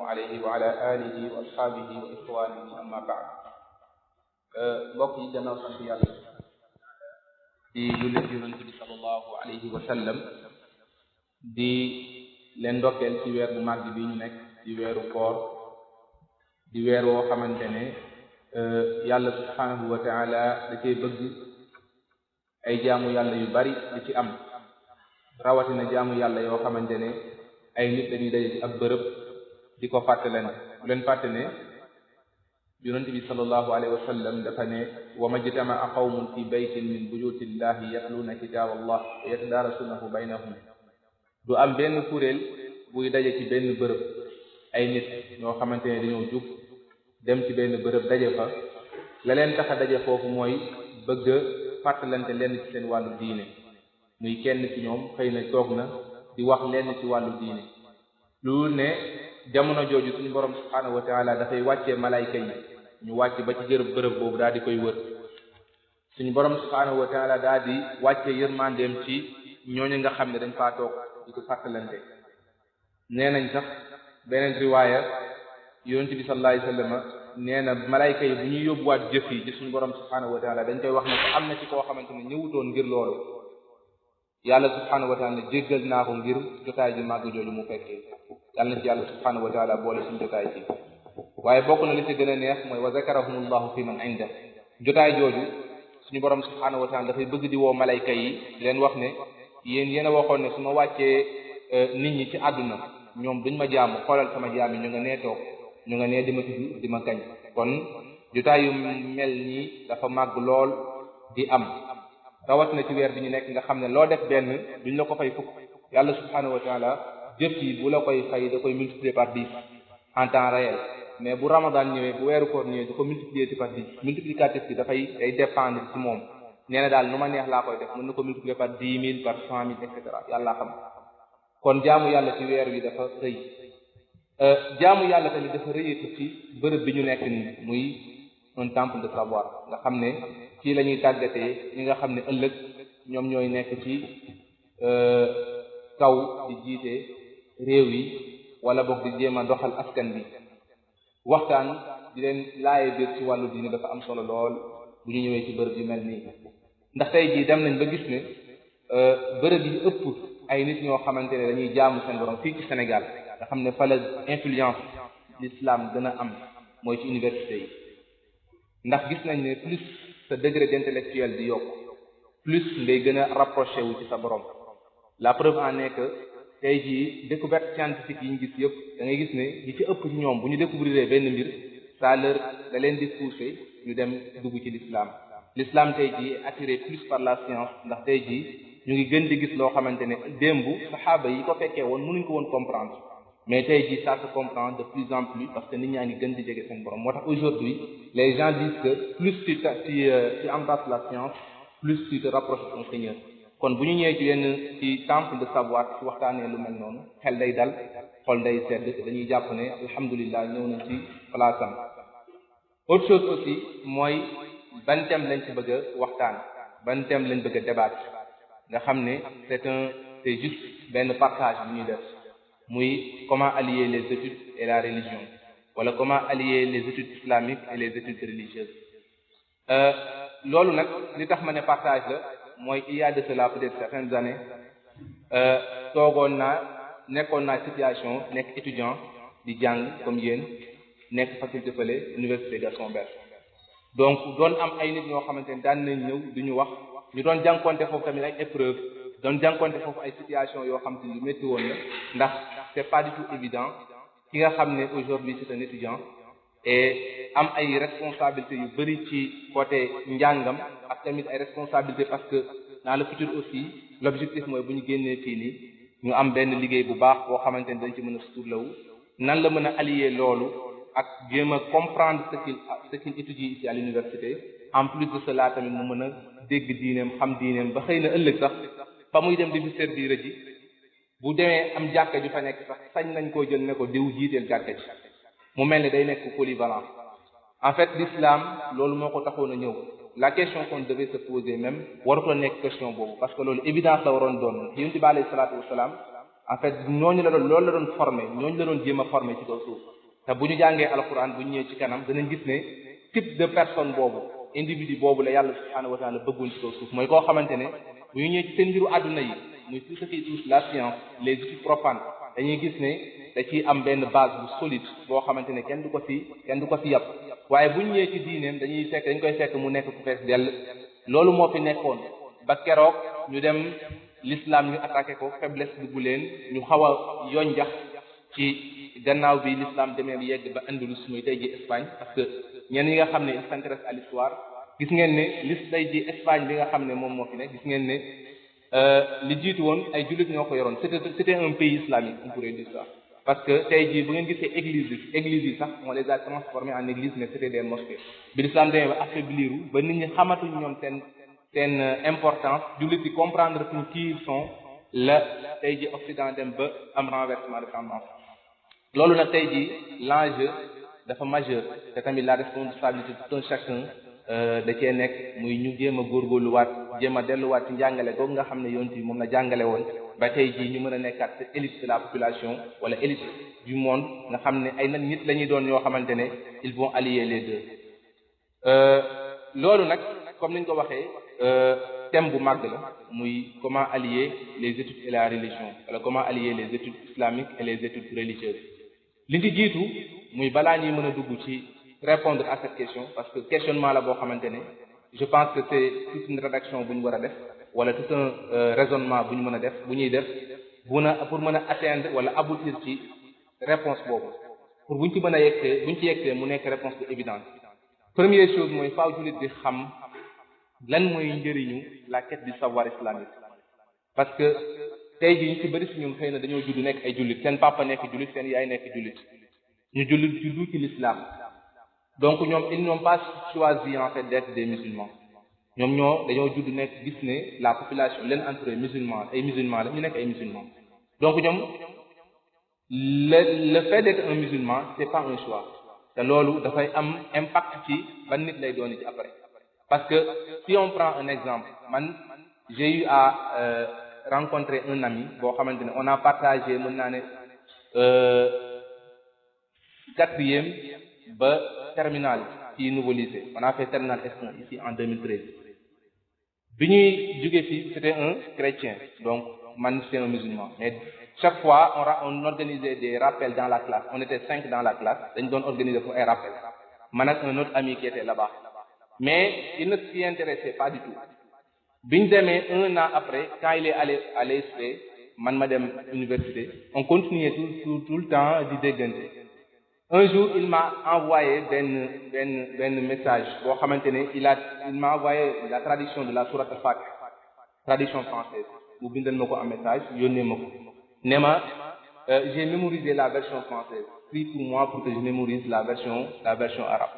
alayhi wa ala alihi wa ashabihi wa ixwanihi amma ba'd. mbokk yi gannaaw sant yàlla di jullit yonent bi sallallahu alayhi wa sallam di leen ndokkeel ci weer bu màgg bi ñu nekk di weeru koor di weer woo xamante ne yàlla subhanahu wa taala da cee bëgg ay jaamu yàlla yu bari di ci am rawatina jaamu yàlla yoo xamante ne ay nit dañuy daje ci ab bërëb di ko fàttalante bu leen fàtte ne yonent bi sallallahu alayhi wa sallam dafa ne wa majtama'a qawmun fi baytin min buyutillahi yatluuna kitaaballah wa yatadarasunahu baynahum du am benn kuréel buy daje ci benn bërëb ay nit ñoo xamante ne dañoo jug dem ci benn bërëb daje fa la leen tax a daje foofu mooy bëgg a fàttalante lenn ci seen wàllu diine muy kenn ci ñoom xëy na toog na di wax lenn ci wàllu diine lu ne jamono jooju suñu borom subhaanahu wa taala dafay wàccee malayka yi ñu wàcc ba ci bërëb boobu daal di koy wër suñu borom subhaanahu wa taala daal di wàccee yërmandeem ci ñooñu nga xam ne dañ faa toog di ko fàttalante nee nañ sax beneen riwaaya yonent bi sallallahu alayhi wasallam nee na malayka yi bu ñuy yóbbuwaat jëf yi ci suñu borom subhaanahu wa taala dañ koy wax ne ko am na ci koo xamante ne ñëwutoon ngir loolu yàlla subhaanahu wa taala ne jéggal naa ko ngir jotaay ji màgg jooju mu fekkee yàlla na ci yàlla subhaanahu wa taala boole suñu jotaay ci waaye bokk na li ci gën a neex mooy wa zakarahumullahu fi man inda jotaay jooju suñu borom subhaanahu wa taala dafay bëgg di woo malayka yi leen wax ne yéen a waxoon ne su ma wàccee nit ñi ci àdduna ñoom duñ ma jaamu xoolal sama jaam yi ñu nga nee toog ñu nga nee di ma tudd di ma kañ kon jotaay yu mel nii dafa màgg lool di am rawatina ci weer bi ñu nekk nga xam ne loo def benn duñ la ko fay fukk yàlla subhaanahu wa taala jëf yi bu la koy fay da koy multiplier par 10 en temps réel mais bu ramadan ñëwee bu weeru koor ñëwee da ko multiplier par 10 multiplicatif bi day dépendre ci moom nee na daal nu ma neex laa koy def mën na ko multiplier par 10 000 par 100 000 et cetera yàlla xam kon jaamu yàlla ci weer wi dafa rëy jaamu yàlla tamit dafa rëyatu ci bërëb bi ñu nekk nii muy un temple de savoir nga xam ne ci la ñuy tàggatee ñi nga xam ne ëllëg ñoom ñooy nekk ci kaw di jiite réew yi wala boog di jéem a doxal askan bi waxtaan di leen laaye biir ci wàllu diine dafa am solo lool bu ñu ñëwee ci bërëb yu mel nii ndax tey jii dem nañ ba gis ne bërëb yi ëpp ay nit ñoo xamante ne dañuy jaamu seen borom fii ci Sénégal nga xam ne fa la influence l'islam gën a am mooy ci université yi ndax gis nañ ne plus sa degré d'intellectuel di yokk plus ngay gën a rapproché wu ci sa borom la preuve en est que tey jii découverte scientifique yi ñu gis yëpp da ngay gis ne ñi ci ëpp ci ñoom bu ñu découvrir benn mbir ça leur da leen di pousser ñu dem dugg ci l'islam tey jii attiré plus par la science ndax tey jii ñu ngi gën di gis loo xamante ne démb saxaaba yi ko fekkee woon mënuñ ko woon comprendre mais tey jii ça se comprend de plus en plus parce que nit ñaa ngi gën di jege seen borom moo tax aujourd'hui les gens disent que plus tu embrasses la science plus tu te rapproches de ton Seigneur kon bu ñu ñëwee ci yenn ci temple de savoir ci waxtaanee lu mel noonu xel day dal xol day sedd te dañuy jàpp ne alhamdulilah ñëw nañ ci place am autre chose aussi mooy ban thème lañ ci bëgg a waxtaan ban thème lañ bëgg a débattre nga xam ne c'est juste benn partage bu ñuy def muy comment allier les études et la religion wala comment allier les études islamiques et les études religieuses loolu nag li tax ma ne partage la mooy il y a de cela peut-être certaines années nekkoon naa situation nekk étudiant di jàng comme yéen nekk faculté fële université Gaston Berger donc doon am ay nit ñoo xamante ne daan nañ ñëw du ñu wax ñu doon jànkonte foofu tamit ay épreuves doon jànkonte foofu ay situation yoo xam te lu métti woon la ndax c'est pas du tout évident ki nga xam ne aujourd'hui c'est un étudiant et am ay responsabilités yu bari ci côté njàngam ak tamit ay responsabilités parce que dans le futur aussi l'objectif mooy bu ñu génnee fii nii ñu am benn liggéey bu baax boo xamante ne dañ ci mën a suturlawu nan la mën a allier loolu ak jéem a comprendre ce qu'il étudie ici à l'université en plus de cela tamit mu mën a dégg diineem xam diineem ba xëy na ëllëg sax fa muy dem di fi servir ji bu demee am jàkka ju fa nekk sax sañ nañ koo jël ne ko diw jiiteel jàkka ji mu mel ne day nekk polyvalent en fait l'islam loolu moo ko taxoon a ñëw la question qu'on devait se poser même waruta nekk question boobu parce que loolu évidence la waroon doon yonent bi alayhi salaatu wasalaam en fait ñooñu la doon loolu la doon formé ñooñu la doon jéem a formé ci kaw suuf te bu ñu jàngee alquran bu ñu ñëwee ci kanam danañ gis ne type de personne boobu individu boobu la yàlla subhanahu wa ta'ala bëggoon ci kaw suuf mooy koo xamante ne bu ñu ñëwee ci seen mbiru àdduna yi muy tout ce qui touche la science les études profanes dañuy gis ne da ciy am benn base bu solide boo xamante ne kenn du ko fi yàpp waaye bu ñu ñëwee ci diineem dañ koy fekk mu nekk ku fees dell loolu moo fi nekkoon ba keroog ñu dem l'islam ñu attaqué ko faiblesse dugg leen ñu xaw a yonjax ci gannaaw bi l'islam demee bi yegg ba Andalus muy tey ji Espagne parce que ñenn ñi nga xam ne ils s'intéressent à l'histoire gis ngeen ne tey ji Espagne bi nga xam ne moom moo fi ne gis ngeen ne li jiitu woon ay jullit ñoo ko yoroon c'était un pays islamique on pourrait dire ça parce que tey jii bu ngeen gisee église yi sax on les a transformés en église mais c'était des mosquées bi l'islam demee ba affaibliru ba nit ñi xamatuñ ñoom seen importance jullit yi comprendre tuñ qui ils sont la tey jii Occident dem ba am renversement de tendance loolu nag tey jii l'enjeu dafa majeur te tamit la responsabilité de tout un chacun da cee nekk muy ñu jéem a góorgóorluwaat jéem a delluwaat ci njàngale googu nga xam ne yonent bi moom la jàngale woon ba tey jii ñu mën a nekkaat cette élite de la population wala élite du monde nga xam ne ay nit la ñuy doon ñoo xamante ne ils vont allier les deux loolu nag comme ni ñu ko waxee thème bu màgg la muy comment allier les études et la religion wala comment allier les études islamiques et les études religieuses li ci jiitu muy balaa ñuy mën a dugg ci répondre à cette question parce que questionnement la boo xamante ne je pense que c'est toute une rédaction bu ñu war a def wala tout un raisonnement bu ñu mën a def bu ñuy def pour mën a atteindre wala aboutir ci réponse boobu pour buñ ci mën a yegsee buñ ci yegsee mu nekk réponse bu évidente première chose mooy faaw jullit di xam lan mooy njëriñu la quête du savoir islamique parce que tey jii ñu ci bëri si ñun xëy na dañoo judd nekk ay jullit seen papa nekk jullit seen yaay nekk jullit ñu jullit juddu ci l'islam donc ñoom ils n'ont pas choisi en fait d'être des musulmans ñoom dañoo judd nekk gis ne la population leen entouré musulman ay musulmans la ñu nekk ay musulmans donc ñoom le fait d'être un musulman c'est pas un choix te loolu dafay am impact ci ban nit lay doon ci après parce que si on prend un exemple man j'ai eu à rencontrer un ami boo xamante ne on a partagé mën naa ne quatrième ba terminale ci nouveau lycée on a fait terminale S1 ici en 2013 bi ñuy jóge fii c'était un chrétien donc man c'est un musulman mais chaque fois on organisait des rappels dans la classe on était 5 dans la classe dañ doon organiser pour ay rappels man ak un autre ami qui était là-bas mais il ne s'y intéressait pas du tout bi ñu demee 1 an après quand il est allé à l'ESP man ma dem université on continuait tout le temps di déggante un jour il m'a envoyé benn message boo xamante ne il m'a envoyé la traduction de la sourate al-Fatiha traduction française mu bindal ma ko en message yónnee ma ko ne ma j'ai mémorisé la version française prie pour moi pour que je mémorise la version arabe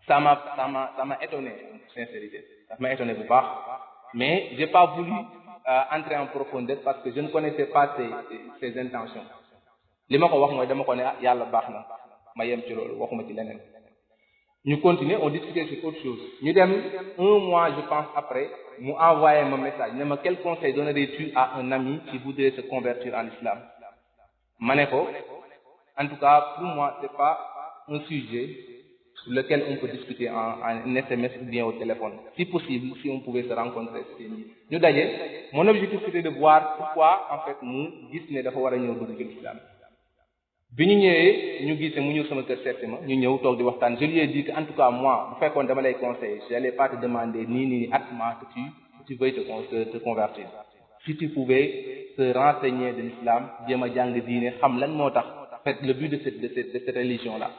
ça m'a étonné en sincérité ça m'a étonné bu baax mais j'ai pas voulu entrer en profondeur parce que je ne connaissais pas ses intentions li ma ko wax mooy dama ko ne yàlla baax na ma yem ci loolu waxuma ci leneen ñu continuer on discutait sur autre chose ñu dem 1 mois je pense après mu envoyé ma message ne ma quel conseil donnerais-tu à un ami qui voudrait se convertir en islam ma ne ko en tout cas pour moi c'est pas un sujet sur lequel on peut discuter en SMS ou bien au téléphone si possible si on pouvait se rencontrer ñu daje mon objectif c'était de voir pourquoi en fait mu gis ne dafa war a ñëw dugg ci l'islam bi ñu ñëwee ñu gisee mu ñëw sama kër seet ma ñu ñëw toog di waxtaan je lui ai dit que en tout cas moi bu fekkoon dama lay conseiller j'allais pas te demander nii hâtement que tu veuilles te convertir si tu pouvais te renseigner de l'islam jéem a jàng diine xam lan moo tax en fait le but de cette religion là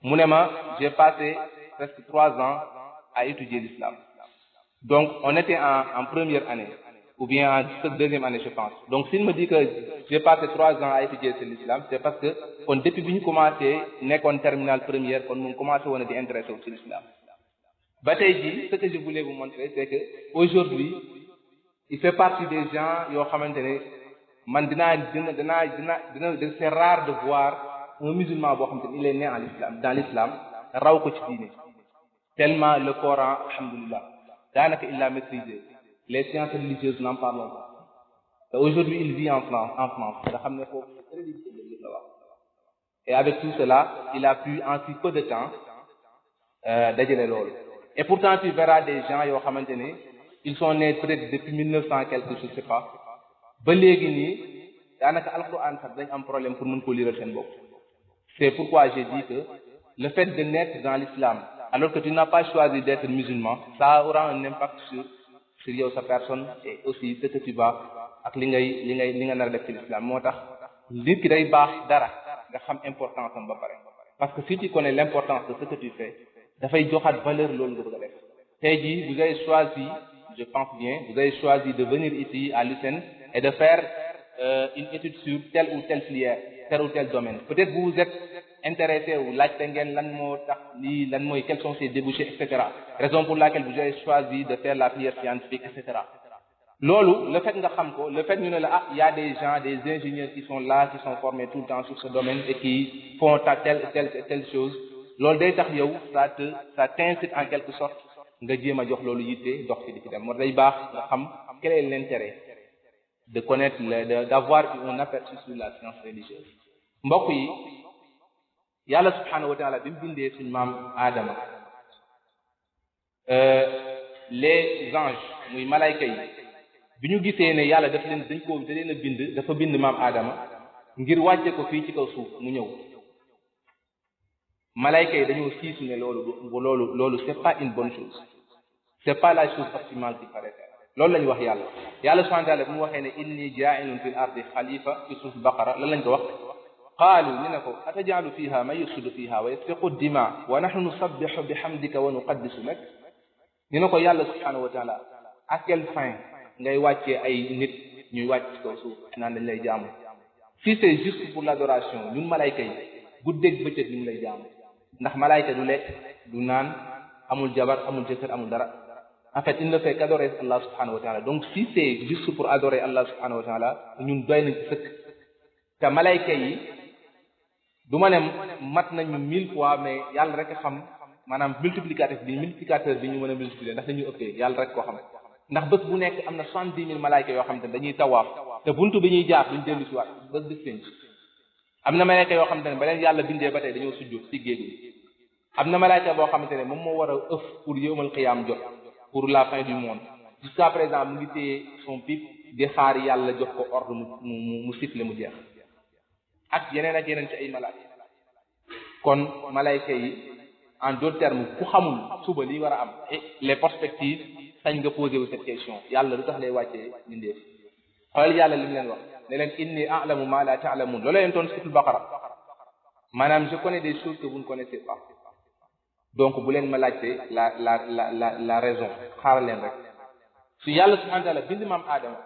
mu ne ma j'ai passé presque 3 ans à étudier l'islam donc on était en première année ou bien en deuxième année je pense donc s'il me dit que j'ai passé 3 ans à étudier sur l'islam c'est parce que kon depuis bi ñu commencé nekkoon terminale première kon moom commencé woon a di intéressé wu ci l'islam ba tey jii ce que je voulais vous montrer c'est que aujourd'hui il fait partie des gens yoo xamante ne man c'est rare de voir un musulman boo xamante ne il est né dans l'islam raw ko ci diine tellement le Coran alhamdulillah daanaka il l'a maîtrisé les sciences religieuses n'en parlons pas te aujourd'hui il vit en France nga xam ne foofu c'est très difficile de la wax et avec tout cela il a pu en si peu de temps dajale loolu. Et pourtant tu verras des gens yoo xamante ne ils sont nés peut-être depuis 1900 quelque chose, je sais pas, ba léegi nii daanaka alquran sax dañ am problème pour mën koo liiral seen bopp. C'est pourquoi j'ai dit que le fait de naître dans l'islam alors que tu n'as pas choisi d'être musulman, ça aura un impact sur yow sa personne et aussi ce que tu vas ak li nga nar a def ci l'islam. Moo tax nit ki day baax dara nga xam importance am ba pare, parce que si tu connais l'importance de ce que tu fais dafay joxaat valeur loolu nga bëgg a def. Tey jii vous avez choisi, je pense bien, vous avez choisi de venir ici à l'USN et de faire une étude sur telle ou telle filière, tel ou tel domaine. Peut-être vous vous êtes intéressé ou laajte ngeen lan moo tax lii lan mooy quels sont ses débouchés, etc. Raison pour laquelle vous avez choisi de faire la filière scientifique, etc. Loolu le fait nga xam ko, le fait ñu ne la il y a des gens, des ingénieurs qui sont là, qui sont formés tout le temps sur ce domaine et qui font telle chose, loolu day tax yow ça t'incite en quelque sorte nga jéem a jox loolu yitte dox ci di ci dem. Moo day baax nga xam quel est l'intérêt de connaître d'avoir un aperçu sur la science religieuse. Mbokk yi yàlla subhanahu wa taala bi mu bindee suñu maam Adama les anges muy malayka yi bi ñu gisee ne yàlla da leen a bind, dafa bind maam Adama ngir wàcce ko fii ci kaw suuf mu ñëw. Malayka yi dañoo siisu ne loolu c'est pas une bonne chose, c'est pas la chose optimale qui paraît. Loolu lañu wax yàlla subhanahu wa ta'ala bu mu waxee ne inni ja'ilun fil ardi khalifa ci suuf Baqara lan lañ ko wax qaalu ñu ne ko atajalu fiha man yufsidu fiha wa yasfiku dima wa nahnu nusabbihu bihamdika wa nuqaddisu lak. ñu ne ko yàlla subhanahu wa ta'ala à quelle fin ngay wàccee ay nit ñuy wàcc ci kaw suuf naan dañ lay jaamu? Si c'est juste pour l'adoration, ñun malayka yi guddeeg bëccëg ñu lay jaamu, ndax malayka du lekk du naan amul jabar amul jëkkër amul dara. En fait il ne fait qu'adorer Allah subhanahu wa ta'ala. Donc si c'est juste pour adorer Allah subhanahu wa ta'ala, ñun doy nañ ci sëkk. te malayka yi du ma ne mat nañu 1000 fois, mais yàlla rek a xam maanaam multiplicateur bi ñu mën a multiplier ndax dañuy ëppee yàlla rek koo xam. ndax bés bu nekk am na 70 000 malayka yoo xam te ne dañuy tawaaf te buntu bi ñuy jaar duñ dellu si waat bés bis penc. am na malayka yoo xam te ne ba leen yàlla bindee ba tey dañoo sujjóot ci géej gi. am na malayka boo xamante ne moom moo war a ëf pour yawmal qiyaam jot, pour la fin du monde. Jusqu'à présent mu ngi téye son pipe di xaar yàlla jox ko ordre mu siffler mu jeex, ak yeneen ci ay malayka. kon malayka yi en d'autres termes ku xamul suba lii war a am et les perspectives sañ nga posé wu cette question, yàlla lu tax lay wàccee bindee. xoolal yàlla li mu leen wax ne leen inni a'lamu ma la ta'lamun. loolu leen toon suuratul Baqara, maanaam je connais des choses que vous ne connaissez pas. donc bu leen ma laajte la raison, xaaral leen rek. su yàlla subhanahu wa ta'ala bind maam Adama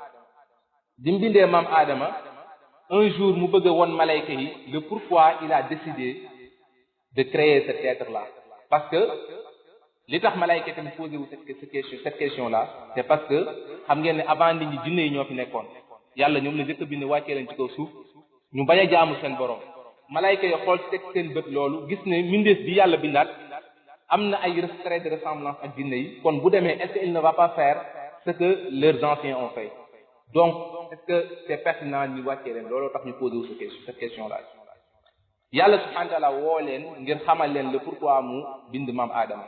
di mu bindee maam Adama un jour mu bëgg a won malayka yi le pourquoi il a décidé de créer cet être là. parce que li tax malayka tamit posé wu cette question là, c'est parce que xam ngeen ne avant nit ñi jinne yi ñoo fi nekkoon, yàlla ñoom la njëkk a bind wàccee leen ci kaw suuf ñu bañ a jaamu seen borom. malayka yi xool teg seen bët loolu gis ne mbindeef bi yàlla bindaat am na ay traits de ressemblance ak jinne yi, kon bu demee est-ce qu'il ne va pas faire ce que leurs anciens ont fait? donc est-ce que c'est pertinent ñu wàccee leen? looloo tax ñu posé wu cette question là. yàlla subhanahu wa ta'ala woo leen ngir xamal leen le pourquoi mu bind maam Adama.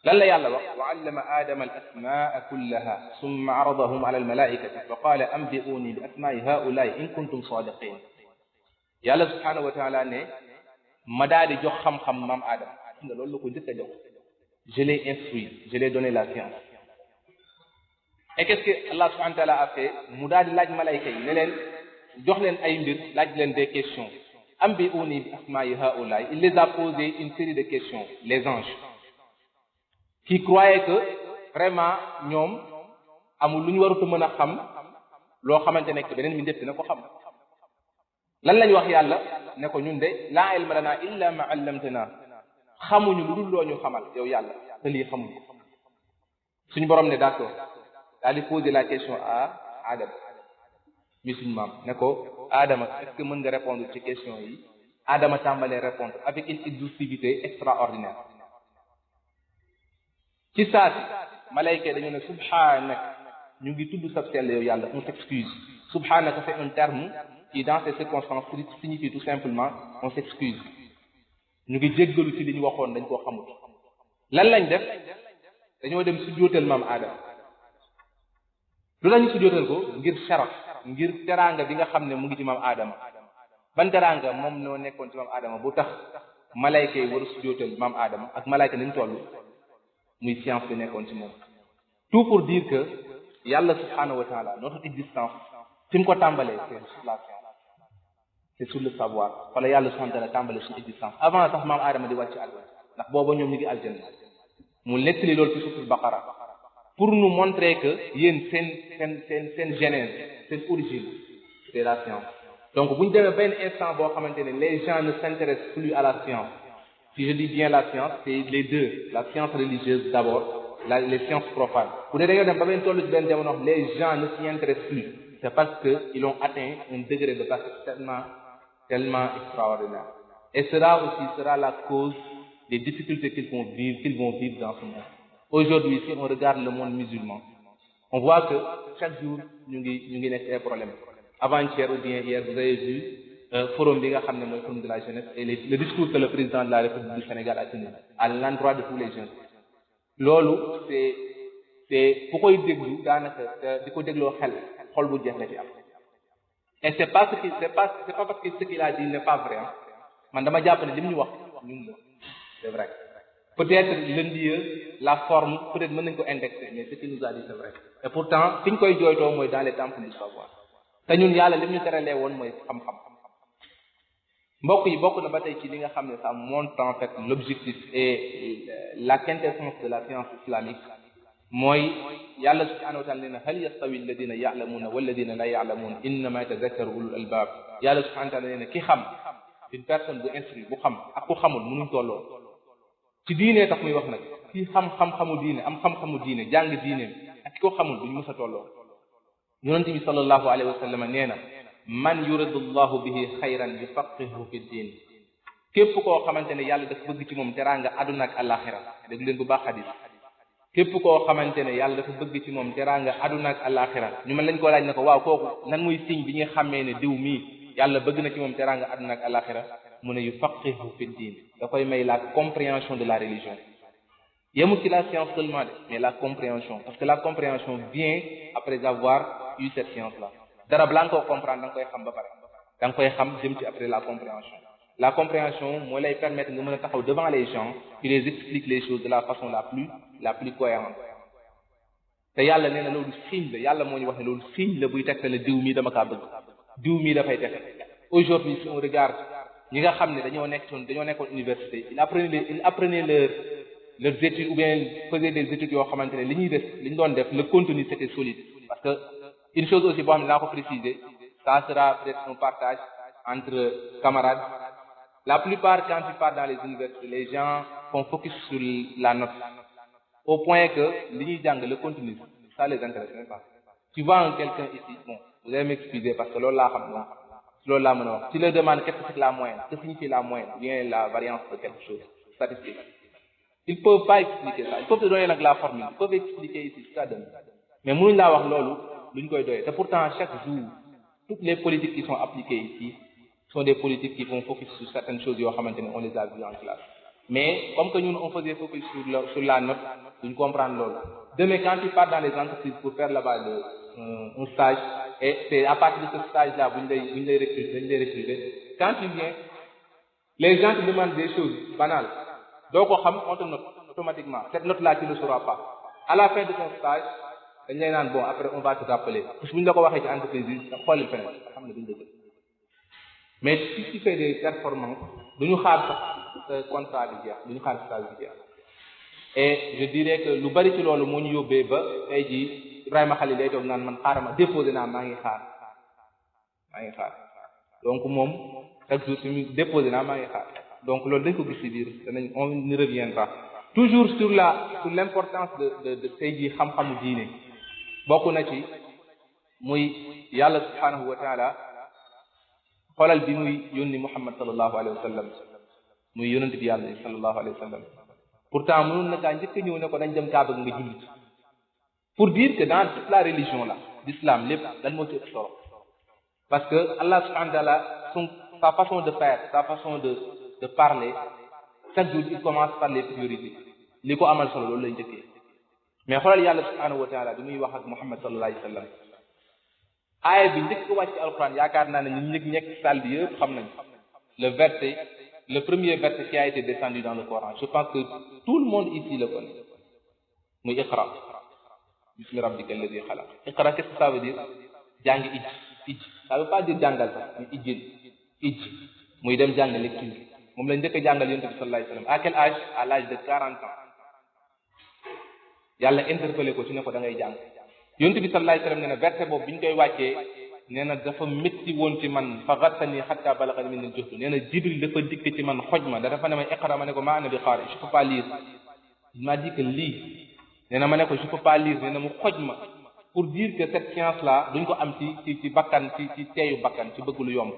lan la yàlla wax? wa 'allama Adama al-asma'a kullaha thumma 'aradahum 'ala al-mala'ikati fa qala anbi'uni bi asma'i ha'ula'i in kuntum sadiqin. yàlla subhanahu wa ta'ala ne ma daal di jox xam-xam maam Adama. nga loolu la ko njëkk a jox. je l'ai instruit, je l'ai donné la science. et qu'est-ce que Allah subhanahu wa ta'ala a fait? mu daal di laaj malayka yi ne leen jox leen ay mbir, laaj leen des questions. anbi'uni bi asma'i ha'ula'i. il les a posé une série de questions, les anges, qui croyaient que vraiment ñoom amul lu ñu warut a mën a xam loo xamante ne beneen mi def dina ko xam. lan lañ wax yàlla ne ko ñun de laa ilma lana illa ma 'allamtana, xamuñu lu dul loo ñu xamal yow yàlla, te lii xamuñu ko. suñu borom ne d'accord, daal di poser la question à Adama mi suñu maam ne ko Adama est-ce que mën nga répondre ci question yi? Adama tàmbalee répondre avec une exhaustivité extraordinaire. ci saasi malayka dañu ne subhanak, ñu ngi tudd sa sell yow yàlla, on s'excuse. subhanaka c'est un terme qui dans ces circonstances signifie tout simplement on s'excuse ñu ngi jéggalu ci li ñu waxoon dañ koo xamul lan lañ def dañoo dem sujjóotal maam Aadama lu lañu sujjóotal ko ngir sharaf ngir teraanga bi nga xam ne mu ngi ci maam Aadama ban teraanga moom noo nekkoon ci maam Aadama bu tax malayka yi war a sujjóotal maam Aadama ak malayka nañ toll muy science bi nekkoon ci moom tout pour dire que yàlla subhanahu wa taala notre existence fi mu ko tàmbalee c'est sur la science c'est sur le savoir wala yàlla subhanahu wa taala tàmbalee suñu existence avant sax maam Aadama di wàcc àdduna ndax booba ñoom ñu ngi aljanna mu nettali loolu ci suuratul Baqara pour nous montrer que yéen seen genèse seen origine c'est la science donc bu ñu demee benn instant boo xamante ne les gens ne s'intéressent plus à la science si je dis bien la science c'est les deux la science religieuse d'abord les sciences profanes bu dee dañoo dem ba benn tollu ci benn jamono les gens ne s'y intéressent plus c'est parce que ils ont atteint un degré de bassesse tellement extraordinaire et cela aussi sera la cause des difficultés qu'ils vont vivre dans ce monde aujourd'hui si on regarde le monde musulman on voit que chaque jour ñu ngi nekk ay problèmes avant-hier ou bien hier vous avez vu forum bi nga xam ne mooy forum de la jeunesse et le discours que le président de la République du Sénégal a tenu à l'endroit de tous les jeunes loolu c'est ku koy déglu daanaka di ko dégloo xol bu jeex la ci am et c'est pas parce que ce qu'il a dit n'est pas vrai man dama jàpp ne li mu ñu wax ñun la c'est vrai peut-être le lieu la forme peut-être mën nañu ko indexer mais ce qu'il nous a dit c'est vrai et pourtant fi ñu koy jooytoo mooy dans les temples du savoir te ñun yàlla li mu ñu teralee woon mooy xam-xam mbokk yi bokk na ba tey ci li nga xam ne ça montre en fait l'objectif et la quintessence de la science islamique mooy yàlla subhanahu wa ta'ala nee na hal yastawi alladina ya'lamuna walladina la ya'lamun innama yatadhakkaru ulul albab yàlla subhanahu wa ta'ala nee na ki xam une personne bu instruit bu xam ak ku xamul mënuñ tolloo ci diine tax muy wax nag ki xam-xamu diine am xam-xamu diine jàng diineem ak ki ko xamul duñu mës a tolloo yonent bi sallallahu alayhi wa sallam nee na man yuridullahu bihi xayran yufaqihu fi din képp koo xamante ne yàlla dafa bëgg ci moom teraanga àdduna ak alaxira dégg leen bu baax xadis képp koo xamante ne yàlla dafa bëgg ci moom teraanga àdduna ak alaxira ñu mën lañ koo laaj ne ko waaw kooku nan muy signe bi ñuy xàmmee ne diw mii yàlla bëgg na ci moom teraanga àdduna ak alaxira mu ne yufaqihu fi din da koy may la compréhension de la religion yemul ci la science seulement de mais la compréhension parce que la compréhension vient après avoir eu cette science là dara balaa nga koo comprendre da nga koy xam ba pare da nga koy xam jëm ci après la compréhension moo lay permettre nga mën a taxaw devant les gens tu les expliques les choses de la façon la plus cohérente te yàlla nee na loolu signe la yàlla moo ñu wax ne loolu signe la buy tegtale diw mii dama kaa bëgg diw mii dafay texe aujourd'hui si on regarde ñi nga xam ne dañoo nekkoon université ils apprenaient leurs études ou bien faisaient des études yoo xamante ne li ñu doon def le contenu c'était solide parce que une chose aussi boo xam ne naa ko préciser ça sera peut-être un partage entre camarades la plupart quand tu pars dans les universités les gens font focus sur la note au point que li ñuy jàng le contenu ça les intéresse même pas tu vois quelqu'un ici bon vous allez m'excuser parce que loolu laa xam donc loolu laa mën a wax tu leur demandes qu'est-ce que c'est que la moyenne que signifie la moyenne ou bien la variance de quelque chose statistique ils peuvent pas expliquer ça ils peuvent te donner nag la formule ils peuvent expliquer ici ça donne mais mënuñ laa wax loolu luñ koy doyee te pourtant chaque jour toutes les politiques qui sont appliquées ici sont des politiques qui font focus sur certaines choses yoo xamante ne on les a vues en classe mais comme que ñun on faisait focus sur la note duñ comprendre loolu demain quand tu pars dans les entreprises pour faire là-bas un stage et c'est à partir de ce stage là buñ lay recruter quand tu viens les gens te demandent des choses banales doo ko xam on te note automatiquement cette note là tu ne le sauras pas à la fin de ton stage dañ lay naan bon après on va te rappeler parce que bu ñu la ko waxee ci entreprise yi xoolil feneen xam ne duñ dëgg mais si tu fais des performances duñu xaar sax contrat bi jeex duñu xaar stage bi jeex et je dirais que lu bari ci loolu moo ñu yóbbee ba tey jii Ibrahima Khalil day toog naan man xaaral ma déposé naa maa ngi xaar donc moom chaque jour suñu déposé naa maa ngi xaar donc loolu dañ ko gis ci biir danañ on y reviendra toujours sur l'importance de tey jii xam-xamu diine bokk na ci muy yàlla subhanahu wa taala xoolal bi muy yónni Muhammad sallallahu alayhi wa sallam muy yónnent bi yàlla sallallahu alayhi wa sallam pourtant mënoon na kaa njëkk a ñëw ne ko dañ dem Kaaba nga jullit pour dire que dans toute la religion là l'islam lépp lan moo ci ëpp solo parce que Allah subhanahu wa ta'ala sa façon de faire, sa façon de parler, chaque jour il commence par les priorités li ko amal solo loolu lay njëkkee mais xoolal yàlla subhanahu wa ta'ala bi muy wax ak Muhammad sallallahu alayhi wa sallam aaya bi njëkk wàcc ci alquran yaakaar naa ne ñun ñekk salle bi yëpp xam nañ le premier verset qui a été descendu dans le Coran je pense que tout le monde ici le connaît muy iqra bismi rabbika alladhi khalaq iqra qu'est-ce que ça veut dire jàng ij ça veut pas dire jàngal sax muy ij muy dem jàng lecture moom lañ njëkk a jàngal yonent bi sallallahu alayhi wa sallam à quel âge à l'âge de 40 ans yàlla interpellé ko ci ne ko da ngay jàng yonent bi sallallahu alayhi wa sallam nee na verset boobu bi ñu koy wàccee nee na dafa métti woon ci man fa ghassani hatta balagha min al-juhd nee na Jibril dafa dikk ci man xoj ma dafa ne ma iqra ma ne ko ma ana bi qaari je peux pas lire il m'a dit que lii nee na ma ne ko je peux pas lire nee na mu xoj ma pour dire que cette science là duñ ko am ci bakkan ci teeyu bakkan ci bëgg lu yomb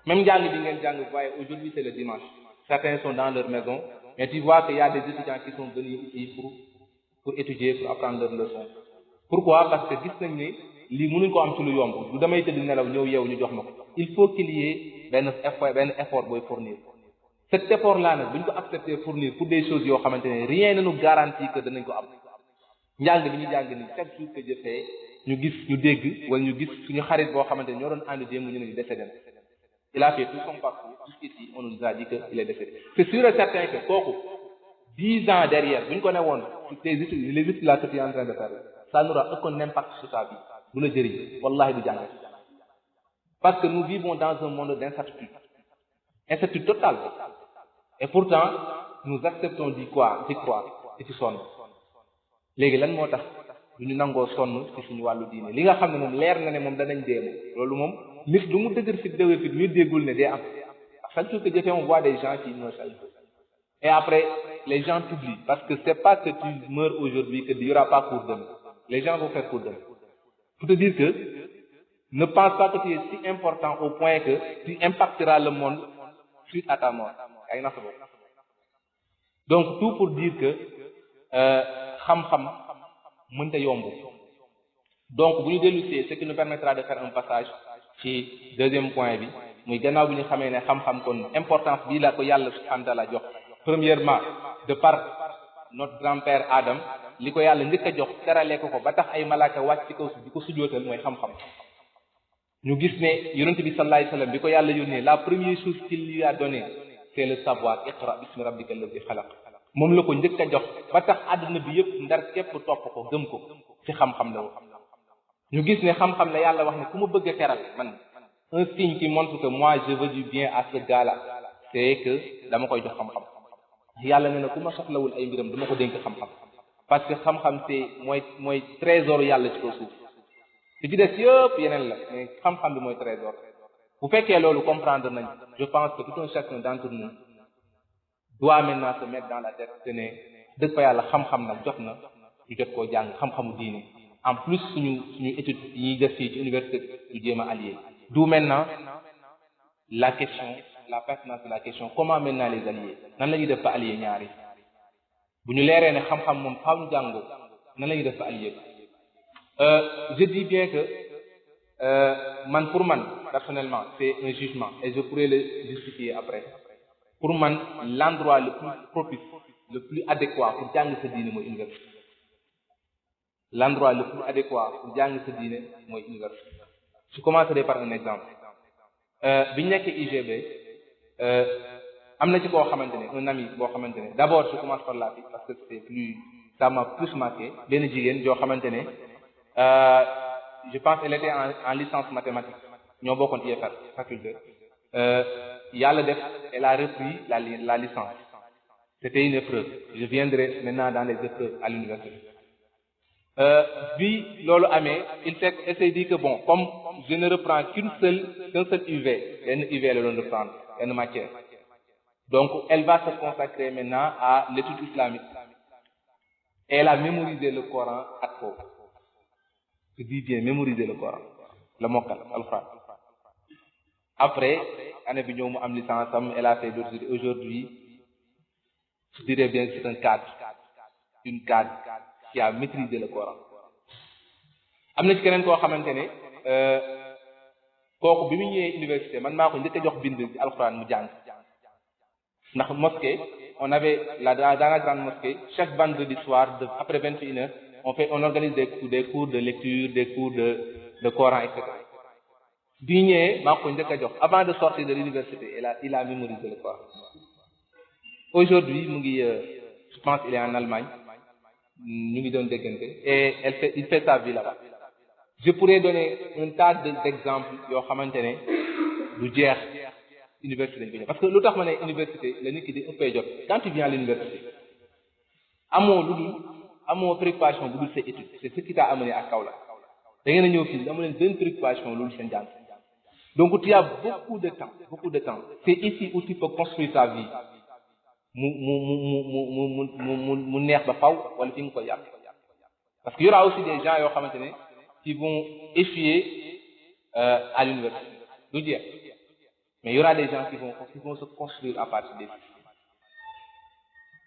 même njàng bi ngeen jàng voyez aujourd'hui c'est le dimanche certains sont dans leur maison mais tu vois qu'il y a des étudiants qui sont venus ici pour étudier pour apprendre leur leçon pourquoi parce que gis nañ ne lii mënuñ ko am ci lu yomb du damay tëdd nelaw ñëw yeewu ñu jox ma ko il faut qu'il y ait benn effort booy fournir cet effort là nag buñ ko accepter fournir pour des choses yoo xamante ne rien ne nous garantit que danañ ko am njàng bi ñu jàng ni chaque jour que jëfee ñu gis ñu dégg wala ñu gis suñu xarit boo xamante ne ñoo doon ànd démb ñu ne ñu décédé na il a fait tout son parcours jusqu'ici on nous a dit que il est décédé c'est sûr et certain que kooku 10 ans derrière bu ñu ko ne woon les études là que tu es en train de faire ça n'aura aucun impact sur ta vie du la jëriñ wallahi du jàng parce que nous vivons dans un monde d'incertitude totale et pourtant nous acceptons d'y croire et ci sonn léegi lan moo tax du ñu nangoo sonn ci suñu wàllu diine li nga xam ne moom leer na ne moom danañ dee moom loolu moom nit lu mu dëgër fit dëgër fit ñu déggul ne dee am chaque jour que jëfee on voit des gens qui meurent chaque jour et après les gens t'oublient parce que c'est pas que tu meurs aujourd'hui que il y aura pas cours demain les gens vont faire cours demain pour te dire que ne pense pas que tu es si important au point que tu impacteras le monde suite à ta mort ay na sa bopp donc tout pour dire que xam-xam mënta yomb donc bu ñu dellusee ce qui nous permettra de faire un passage ci deuxième point bi muy gannaaw bi ñu xamee ne xam-xam kon importance bii la ko yàlla subhanahu wa ta'ala jox premièrement de par notre grand-père Adam li ko yàlla njëkk a jox teralee ko ba tax ay malaaka wàcc ci kaw suuf di ko sujootal mooy xam-xam ñu gis ne yonent bi sallallahu alayhi wasallam bi ko yàlla yónnee la première chose qu'il lui a donné c'est le savoir iqra bismi rabbika alladhi khalaq moom la ko njëkk a jox ba tax àdduna bi yëpp ndar képp topp ko gëm ko ci xam-xam la woon ñu gis ne xam-xam la yàlla wax ne ku ma bëgg a teral man un signe qui montre que moi je veux du bien à ce gars-là c'est que dama koy jox xam-xam yàlla ne na ku ma soxlawul ay mbiram dama ko dénk xam-xam parce que xam-xam c'est mooy trésor yàlla ci ko suuf li ci des yëpp yeneen la mais xam-xam bi mooy trésor bu fekkee loolu comprendre nañ je pense que tout un chacun d'entre nous doit maintenant se mettre dans la tête que ne dëgg fa yàlla xam-xam nag jot na ñu jot koo jàng xam-xamu diine en plus suñu étude yi ñuy def fii ci université ñu jéem a allier d'où maintenant la pertinence de la question comment maintenant les allier nan la ñuy def ba allier ñaari bu ñu leeree ne xam-xam moom faaw ñu jàngoo nan la ñuy def ba allier je dis bien que pour man personnellement c'est un jugement et je pourrais le justifier après pour man l'endroit le plus propice le plus adéquat pour jàng sa diine mooy université l'endroit le plus adéquat pour jàng sa diine mooy université je commencerai par un exemple bi ñu nekk UGB am na ci koo xamante ne un ami boo xamante ne d'abord je commence par la fille parce que ça m'a plus marqué benn jigéen joo xamante ne je pense elle était en licence mathématique ñoo bokkoon IFR faculté yàlla def elle a repris la licence c'était une épreuve je viendrai maintenant dans les épreuves à l'université bi loolu amee il s'est dit que bon comme je ne reprends qu'un seul UV benn UV la doon reprendre benn matière donc elle va se consacrer maintenant à l'étude islamique et elle a mémorisé le Coran ak foofu je dis bien mémoriser le Coran la mokkal alxuraan après année bi ñëw mu am licence am elle a fait d'autres études aujourd'hui je dirais bien que c'est une cadre qui a maîtrisé le Coran am na ci keneen koo xamante ne kooku bi mu ñëwee université man maa ko njëkk a jox bind ci alxuraan mu jàng ndax mosquée on avait dans la grande mosquée chaque vendredi soir après 21h on organise des cours de lecture des cours de Coran etc. bi ñëwee maa ko njëkk a jox avant de sortir de l'université il a mémorisé le Coran. Aujourd'hui mu ngi je pense il est en Allemagne ñu ngi doon déggante et il fait sa vie là-bas. Je pourrais donner un tas d'exemples yoo xamante ne du jeex université lañ ko jox parce que lu tax ma ne université la nit ki di ëppee jot quand tu viens à l'université amoo préoccupation bu dul sa étude c'est ce qui t'a amené à Kaolack da ngeen a ñëw fii amu leen benn préoccupation lu dul seen jàng donc tu as beaucoup de temps c'est ici où tu peux construire ta vie mu neex ba faw wala fi nga koy yàq parce que y aura aussi des gens yoo xamante ne qui vont échouer à l'université du jeex mais il y aura des gens qui vont se construire à partir des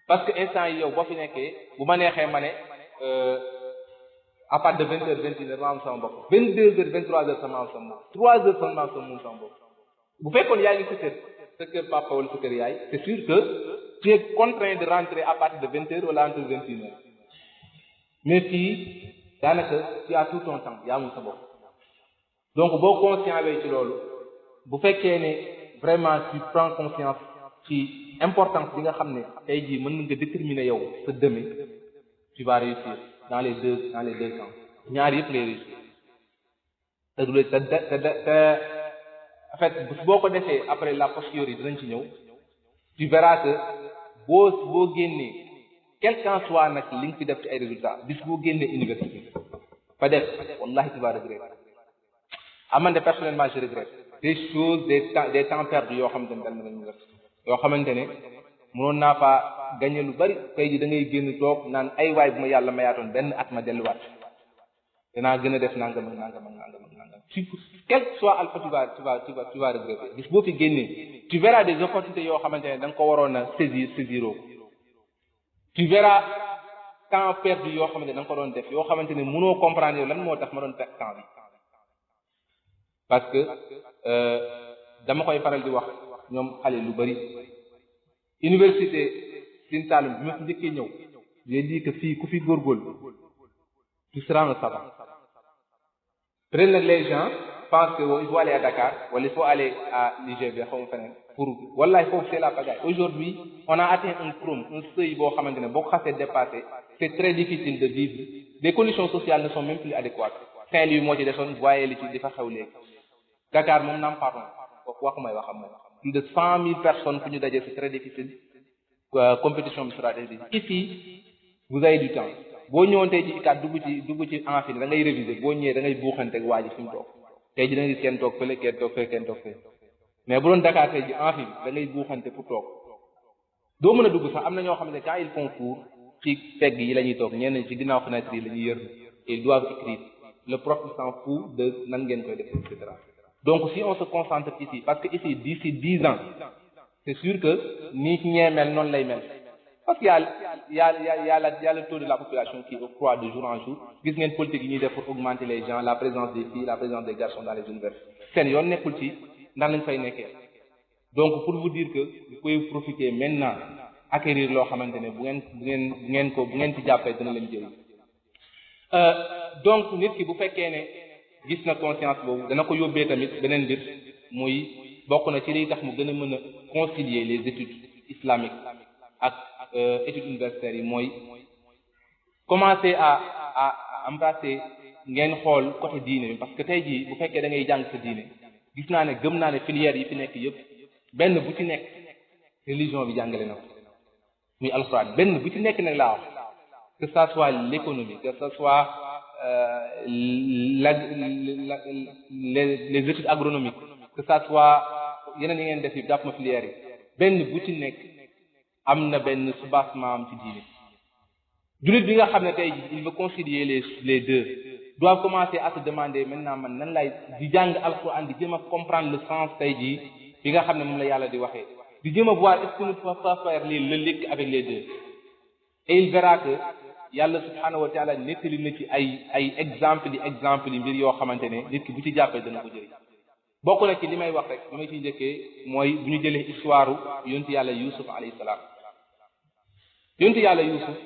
parce que instant yi yow boo fi nekkee bu ma neexee ma ne à partir de 20h 21h ma am sama bopp 22h 23h sama am sama bopp 3h sama am sama bopp bu fekkoon yaa ngi sa kër papa wala sa kër yaay c'est sûr que tu es contraint de rentrer à partir de 20h wala entre 21h mais fii daanaka tu as tout ton temps yaa mun sa bopp donc boo conscient wee ci loolu bu fekkee ne vraiment tu prends conscience ci importance bi nga xam ne tey jii mën nga déterminer yow sa demain tu vas réussir dans les deux camps ñaar yëpp ngay réussir te en fait boo ko defee après la posteriori dinañ ci ñëw tu verras que boo génnee quel qu'en soit nag li nga fi def ci ay résultats bis boo génnee université fa def wallahi tu vas regretter amande personnellement je regrette des choses des temps perdus yoo xamante ne dal na université yoo xamante ne mënoon naa faa gagner lu bari tey ji da ngay génn toog naan ay waay bu ma yàlla mayaatoon benn at ma delluwaat danaa gën a def nangam quel que soit alpha tu vas regretter bis boo fi génnee tu verras des opportunités yoo xamante ne da nga ko waroon a saisiroo tu verras temps perdu yoo xamante ne da nga ko doon def yoo xamante ne mënoo comprendre yow lan moo tax ma doon perdre temps bi parce que dama koy faral di wax ñoom xale lu bari université Sine Saloum bi ma fi njëkkee ñëw j'ai dit que fii ku fi góorgóorlu tu seras un savant peut-être nag les gens pensent que il faut aller à Dakar wala il faut aller à l'IGV xaw ma feneen pour wallahi foofu c'est la pagaille aujourd'hui on a atteint un seuil boo xamante ne boo ko xasee dépassé c'est très difficile de vivre les conditions sociales ne sont même plus adéquates Saint-Louis moo ci desoon voyez li ci di fa xew léegi Dakar moom naam pardon waxu may waxam mooy plus de 100 000 personnes fu ñu dajee c'est très difficile compétition bi sera très difficile ici vous avez du temps boo ñëwoon tey ci ICAT dugg ci amphi da ngay réviser boo ñëwee da ngay buuxanteeg waa ji fi mu toog tey ji da ngay gis kenn toog fële kenn toog fële mais bu doon Dakar tey ji amphi da ngay buuxante pour toog doo mën a dugg sax am na ñoo xam ne quand ils font cours ci pegg yi la ñuy toog ñenn ci ginnaaw fenêtre yi la ñuy yër et ils doivent écrire le prof s'en fout de nan ngeen koy def et cetera. Donc si on se concentre ici parce que ici d'ici 10 ans c'est sûr que ni ñee mel noonu lay mel parce que y a le taux de la population qui croît de jour en jour gis ngeen politique yi ñuy def pour augmenter les gens la présence des filles la présence des garçons dans les universités seen yoon nekkul ci ndax lañ fay nekkee donc pour vous dire que vous pouvez profiter maintenant acquérir loo xamante ne bu ngeen ci jàppee dina leen jëriñ donc nit ki bu fekkee ne gis na conscience boobu dana ko yóbbee tamit beneen mbir muy bokk na ci liy tax mu gën a mën a concilier les études islamiques ak études universitaires yi mooy commencer à embrasser ngeen xool côté diine bi parce que tey jii bu fekkee da ngay jàng sa diine gis naa ne gëm naa ne filières yi fi nekk yëpp benn bu ci nekk religion bi jàngale na ko muy alxuraan benn bu ci nekk nag laa wax que ça soit l'économie que ça soit les études agronomiques que ça soit yeneen yi ngeen def yi jàpp ma filières yi benn bu ci nekk am na benn soubassement am ci diine jullit bi nga xam ne tey il veut concilier les deux doit commencer à se demander maintenant man nan lay di jàng alxuraan di jéem a comprendre le sens tey jii bi nga xam ne moom la yàlla di waxee di jéem a voir est-ce que nous pouvons pas faire le link avec les deux et il verra que yàlla subhanahu wa taala nettali na ci ay exemple yi mbir yoo xamante ne nit ki bu ci jàppee dana ko jëriñ bokk na ci li may wax rek li may ciy njëkkee mooy bu ñu jëlee histoire yontu yàlla Yuusuf alayhi salaam yontu yàlla Yuusuf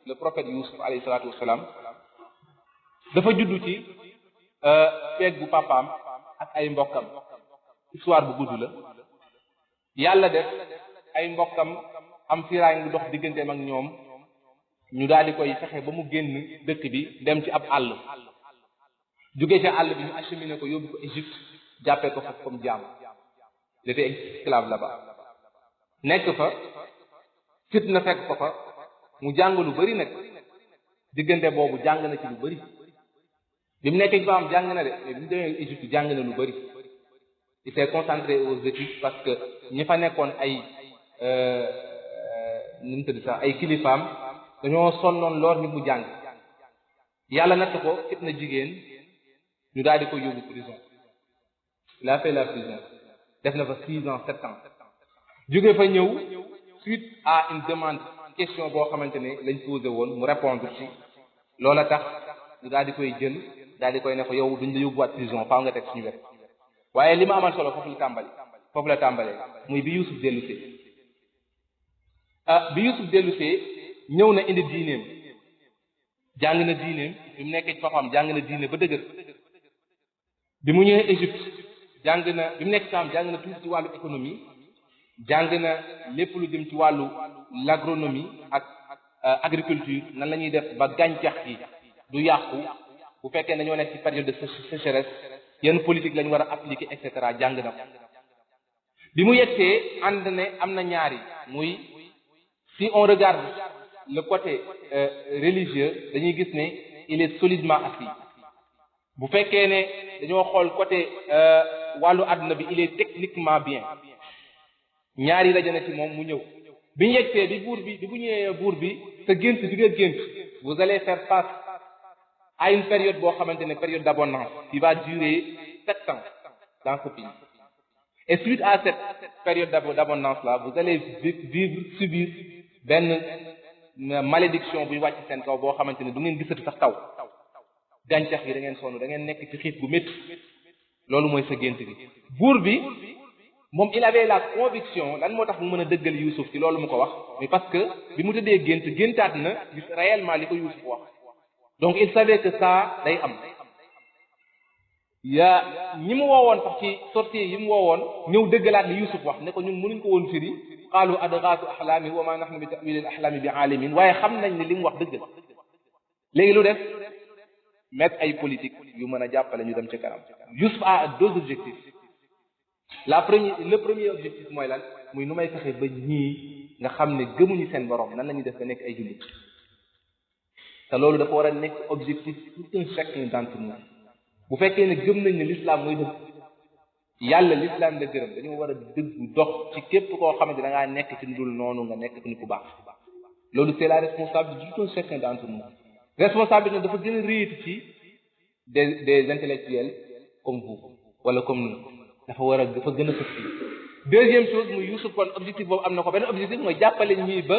le prophète Yuusuf alayhi salaatu wasalaam dafa juddu ci feeg bu papaam ak ay mbokkam histoire bu gudd la yàlla def ay mbokkam am firaay ngi dox digganteem ak ñoom ñu daal di koy fexe ba mu génn dëkk bi dem ci ab àll jóge ci àll bi ñu acheminé ko yóbbu ko Égypte jàppee ko fa comme jaam il était esclave là-bas nekk fa fitna fekk ko fa mu jàng lu bari nag diggante boobu jàng na ci lu bari bi mu nekkee ci ba am jàng na de mais bi mu demee Égypte jàng na lu bari il s'est concentré aux études parce que ñi fa nekkoon ay nu mu tudd sax ay kilifaam dañoo sonnoon lool nit mu jàng yàlla natt ko fitna jigéen ñu daal di ko yóbbu prison il a fait la prison def na fa 6 ans 7 ans jóge fa ñëw suite à une demande question boo xamante ne lañ posé woon mu répondre ci loola tax ñu daal di koy jël daal di koy ne ko yow duñ la yóbbuwaat prison faaw nga teg suñu wet waaye li ma amal solo foofu la tàmbalee muy bi Yuusuf dellusee bi Yuusuf dellusee ñëw na indi diineem jàng na diineem bi mu nekkee ci papaam jàng na diine ba dëgër bi mu ñëwee Égypte jàng na bi mu nekk ci jàng na tuuti ci wàllu économie jàng na lépp lu jëm ci wàllu l'agronomie ak agriculture nan la ñuy def ba gàncax gi du yàqu bu fekkee dañoo nekk ci période de sécheresse yenn politique lañ war a appliquer et cetera jàng na ko bi mu yegsee ànd ne am na ñaari muy si on regarde le côté religieux dañuy gis ne il est solidement assis bu fekkee ne dañoo xool côté wàllu àdduna bi il est techniquement bien ñaari rajo na ci moom mu ñëw bi ñu yegsee bi buur bi bu ñëwee buur bi sa gént bi nga gént vous allez faire face à une période boo xamante ne période d'abondance qui va durer 7 ans dans ce pays et suite à cette période d'abondance là vous allez subir benn malédiction buy wàcc seen kaw boo xamante ne du ngeen gisati sax taw gàncax gi da ngeen sonn da ngeen nekk ci xiif gu métti loolu mooy sa gént gi buur bi moom il avait la conviction lan moo tax mu mën a dëggal Youssouf ci loolu mu ko wax mais parce que bi mu tëddee géntaat na gis réellement li ko Youssouf wax donc il savait que ça day am ñi mu woowoon sax ci sorcier yi mu woowoon ñëw dëggalaat li Youssouf wax ne ko ñun mënuñ ko woon firi qaalu adgaasu ahlaami wa ma nahnu bi ta'wil al ahlaami bi aalimin waaye xam nañ ne li mu wax dëgg la léegi lu def mettre ay politique yu mën a jàppale ñu dem ci kanam Youssouf a 2 objectifs le premier objectif mooy lan muy nu may fexe ba ñii nga xam ne gëmuñu seen borom nan la ñuy def ba nekk ay jullit te loolu dafa war a nekk objectif tout un chacun d'entre nous bu fekkee ne gëm nañ ne l'islam mooy dëgg yàlla l'islam da gërëm dañoo war a dëggu dox ci képp koo xamante da ngaa nekk ci ndul noonu nga nekk ci ni ku baax loolu c'est la responsabilité de tout un chacun d'entre nous responsabilité dafa gën a réyati ci des intellectuels comme vous wala comme nous dafa gën a fëkk deuxième chose muy Youssouf kon objectif boobu am na ko benn objectif mooy jàppale ñii ba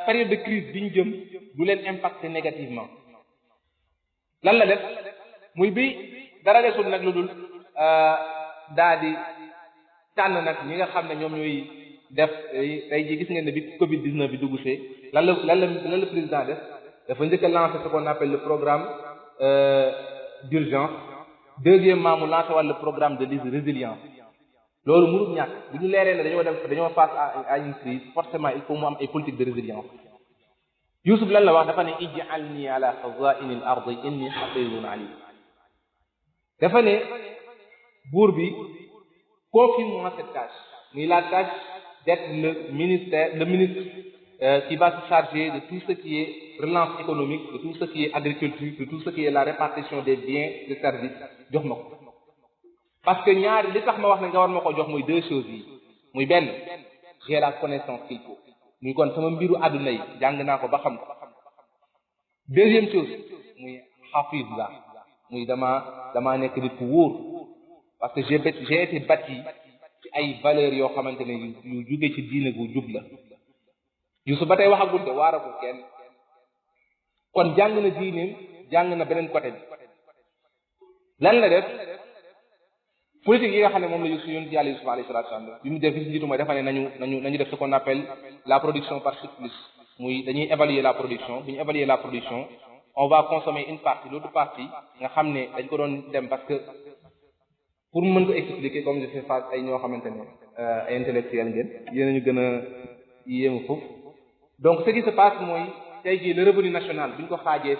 période de crise bi ñu jëm du leen impacter négativement lan la def muy bi dara desul nag lu dul daa di tànn nag ñi nga xam ne ñoom ñooy def tey jii gis ngeen ne bi Covid 19 bi dugg see lan la président def dafa njëkk a lancer ce qu'on appelle le programme d'urgence deuxièmement mu lancer wàll le programme de résilience loolu mënul ñàkk bu ñu leeree ne dañoo face à une crise forcément il faut mu am ay politique de résilience Youssouf lan la wax dafa ne ij'alni ala khaza'ini al-ardi inni hafizun alim dafa ne buur bi confie-moi cette tâche muy la tâche d'être le ministre qui va se charger de tout ce qui est relance économique de tout ce qui est agriculture de tout ce qui est la répartition des biens de services jox ma ko parce que ñaari li tax ma wax ne nga war ma ko jox muy 2 choses yi muy benn j'ai la connaissance qu'il faut muy kon sama mbiru àdduna yi jàng naa ko ba xam ko deuxième chose muy hafiz la muy damaa nekk nit ku wóor parce que j'ai été bâti ci ay valeurs yoo xamante ne yu jóge ci diine gu jub la Youssouf ba tey waxagul de waaragul kenn kon jàng na diineem jàng na beneen côté bi lan la def politique yi nga xam ne moom la Yusuf yonent yàlla Yusuf alayhi salaatu wa salaam bi mu def bi si jiitu mooy dafa ne nañu def ce qu'on appelle la production par surplus muy dañuy évaluer la production bu ñu évaluer la production on va consommer une partie l'autre partie nga xam ne dañ ko doon dem parce que pour mën ko expliquer comme je fais face ay ñoo xamante ne ay intellectuels ngeen yéen ñu gën a yéemu foofu donc ce qui se passe mooy tey jii le revenu national bu ñu ko xaajee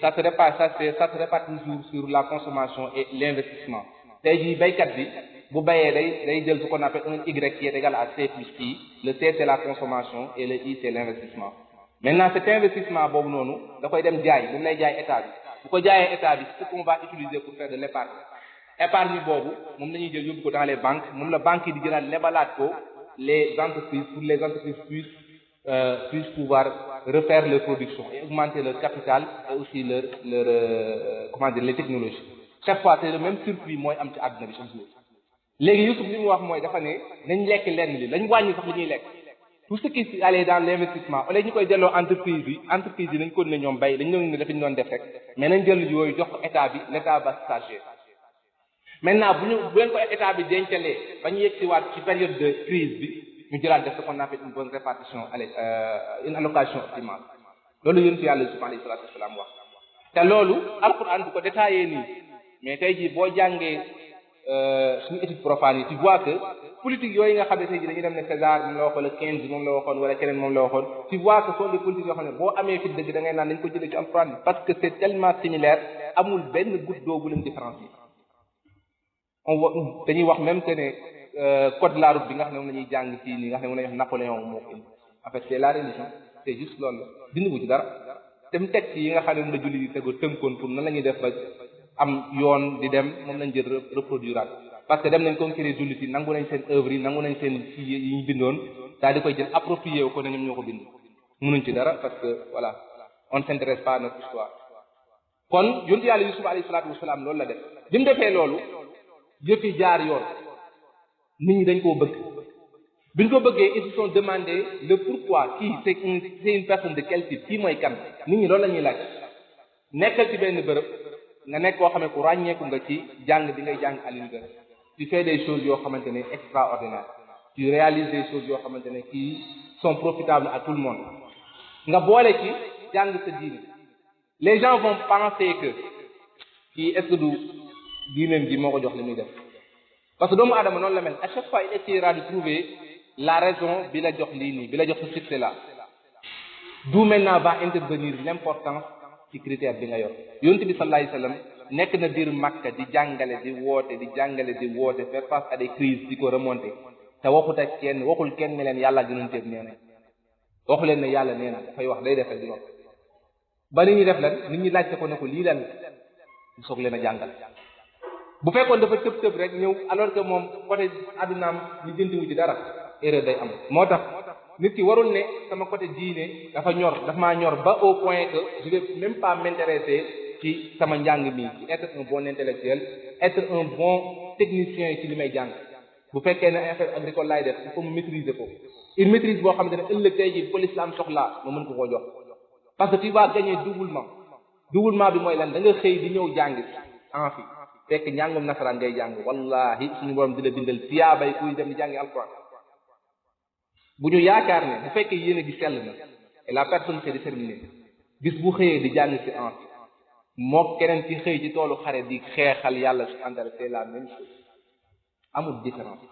ça se répartit toujours sur la consommation et l'investissement tey jii baykat bi bu bayee day jël ce qu'on appelle un Y qui est égal à C plus I le C c'est la consommation et le I c'est l'investissement maintenant cet investissement boobu noonu da koy dem jaay bu mu lay jaay état bi bu ko jaayee état bi ce qu'on va utiliser pour faire de l'épargne boobu moom la ñuy jël yóbbu ko dans les banques moom la banque yi di jëlaat lebalaat ko les entreprises pour les entreprises puissent pouvoir refaire leur production et augmenter leur capital et aussi leur comment dire les technologies chaque fois c'est le même circuit mooy am ci àdduna bi chaque jour léegi Youssouf li mu wax mooy dafa ne nañ lekk lenn li lañ wàññi sax li ñuy lekk tout ce qui allait dans l'investissement au lieu ñu koy delloo entreprise yi nañ ko ne ñoom bay dañ doon ne dafa ñu doon def rek mais nañ jël yooyu jox ko état bi l'état va s'ager maintenant bu leen ko état bi dencalee ba ñu yegsiwaat ci période de crise bi ñu jëlaat def ce qu'on appelle une bonne répartition une allocation optimale loolu yonent yàlla Yusuf alayhi salaatu wa salaam wax te loolu alquran du ko détaillé nii mais tey jii boo jàngee suñu étude profane yi tu vois que politique yooyu nga xam ne tey jii dañuy dem ne César moom la waxoon le 15 moom la waxoon wala keneen moom la waxoon tu vois que sont des politiques yoo xam ne boo amee fi dëgg da ngay naan dañ ko jëlee ci alquran parce que c'est tellement similaire amul benn goutte d'eau bu leen différencier dañuy wax même que ne code de la route bi nga xam ne moom la ñuy jàng fii nii nga xam ne moom la ñuy wax Napoléon moo ko indi en fait c'est la religion c'est juste loolu la dindi wu ci dara te mu texte yi nga xam ne moom la julli di tego tënkoon pour nan la ñuy def ba am yoon di dem moom lañ jël reproduire parce que dem nañ conquérir jullit yi nangu nañ seen œuvre yi nangu nañ seen yi ñu bindoon daal di koy jël approprié wu ko ne ñoom ñoo ko bind mënuñ ci dara parce que voilà on ne s'intéresse pas à notre histoire kon yonent yàlla Yusuf alayhi salaatu wasalaam loolu la def bi mu defee loolu yëf yi jaar yoon nit ñi dañ koo bëgg bi ñu ko bëggee ils se sont demandé le pourquoi kii c'est une personne de quel type kii mooy kan nit ñi loolu la ñuy laaj nekkal ci benn bërëb nga nekk koo xam ne ku ràññeeku nga ci jàng bi ngay jàng à l'université tu fais des choses yoo xamante ne extraordinaires tu réalises des choses yoo xamante ne qui sont profitables à tout le monde nga boole ci jàng sa diine les gens vont penser que kii est-ce que du diineem ji moo ko jox li muy def parce que doomu aadama noonu la mel à chaque fois il essaiera de trouver la raison bi la jox lii nii bi la jox ce succès là d'où maintenant va intervenir l'importance ci critère bi nga yor yonent bi sallallahu alayhi wasallam nekk na biir Makka di jàngale di woote faire face à des crises di ko remonter te waxut ak kenn waxul kenn ne leen yàlla gënanteeg nee na waxu leen ne yàlla nee na dafay wax day defal di wax ba nit ñi def lan nit ñi laajte ko ne ko lii lan ñu soog leen a jàngal bu fekkoon dafa tëb rek ñëw alors que moom côté addunaam ñu jëntiwu ci dara erreur day am moo tax nit ki warul ne sama côté diine dafa maa ñor ba au point que je vais même pas m'intéresser ci sama njàng mi ci être un bon intellectuel être un bon technicien ci li may jàng bu fekkee ne affaire agricole laay def il faut mu maîtriser ko une maîtrise boo xamante ne ëllëg tey jii bu l'islam soxlaa ma mën ko koo jox parce que tu vas gagner doublement bi mooy lan da nga xëy di ñëw jàng en fi fekk njàngum nasaraan ngay jàng wallahi suñu borom di la bindal tiyaabay kuy dem di jàngi alquran bu ñu yaakaar ne bu fekkee yéene gi sell na et la personne s'est déterminée bis bu xëyee di jàng ci en moo keneen ci xëy ci toolu xare di xeexal yàlla subhanahu wa ta'ala c'est la même chose amul différence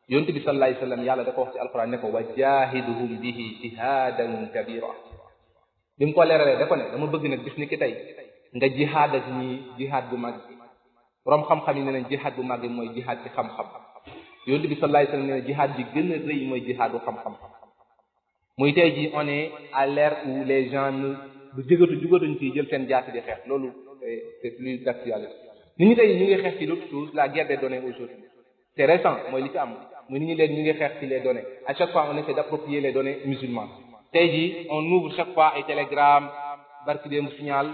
yonent bi sallallahu alayhi wasallam yàlla da ko wax ci alquran ne ko wa jahiduhum bihi jihadan kabira bi mu ko leeralee da ko ne dama bëgg nag bis ni ki tey nga jihaad ak ñii jihaad bu mag borom xam-xam yi ne nañ jihaad bu mag mooy jihaad ci xam-xam yonent bi sallallahu alayhi wasallam ne jihaad bi gën a rëy mooy jihaadu xam-xam muy tey ji on est à l'ère où les gens du jugatuñ fii jël seen jaasi di xeex loolu c'est plus d'actualité nit ñi tey ñu ngi xeex ci d'autres choses la guerre des données aujourd'hui c'est récent mooy li ci am muy nit ñi leen ñu ngi xeex ci les données à chaque fois on essaie d'approprier les données musulmanes tey jii on ouvre chaque fois ay Telegram barki démb Signal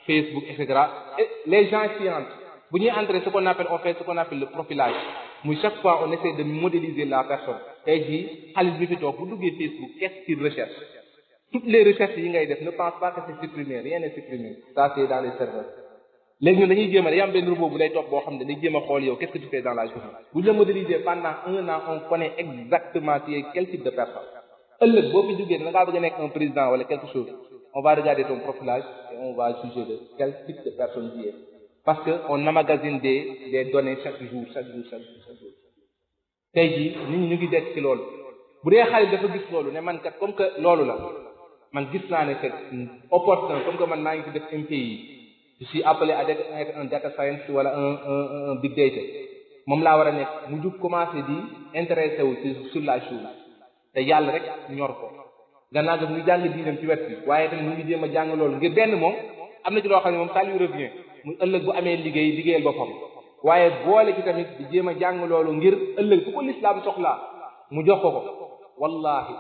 Facebook etc. et les gens s'y entrent bu ñuy entrer on fait ce qu'on appelle le profilage muy chaque fois on essaie de modéliser la personne tey jii xaalis bi fi toog bu duggee Facebook qu'est-ce qu'il recherche toutes les recherches yi ngay def ne pense pas que c'est supprimé rien n'est supprimé ça c'est dans les serveurs léegi ñun dañuy jéem a day am benn robot bu lay topp boo xam ne day jéem a xool yow qu'est-ce que tu fais dans la journée bu ñu la modéliser pendant 1 an on connaît exactement tu es quel type de personne ëllëg boo fi jógee da ngaa bëgg a nekk un président wala quelque chose on va regarder ton profilage et on va juger de quel type de personne tu es parce que on emmagasine des données chaque jour tey jii nit ñi ñu ngi dekk ci loolu bu dee xale dafa gis loolu ne man kat comme que loolu la man gis naa ne c'est opportun comme que man maa ngi ci def MPI je suis appelé à être un data science wala un big data moom laa war a nekk mu jug commencé di intéressé wu sur la chose te yàlla rek ñor ko gannaaw ga ñu jàng diinam ci wet bi waaye tamit mu ngi jéem a jàng loolu ngir benn moom am na ci loo xam ne moom ça lui revient muy ëllëg bu amee liggéeyal boppam waaye boole ci tamit di jéem a jàng loolu ngir ëllëg bu ko lislaam soxlaa mu jox ko wallahi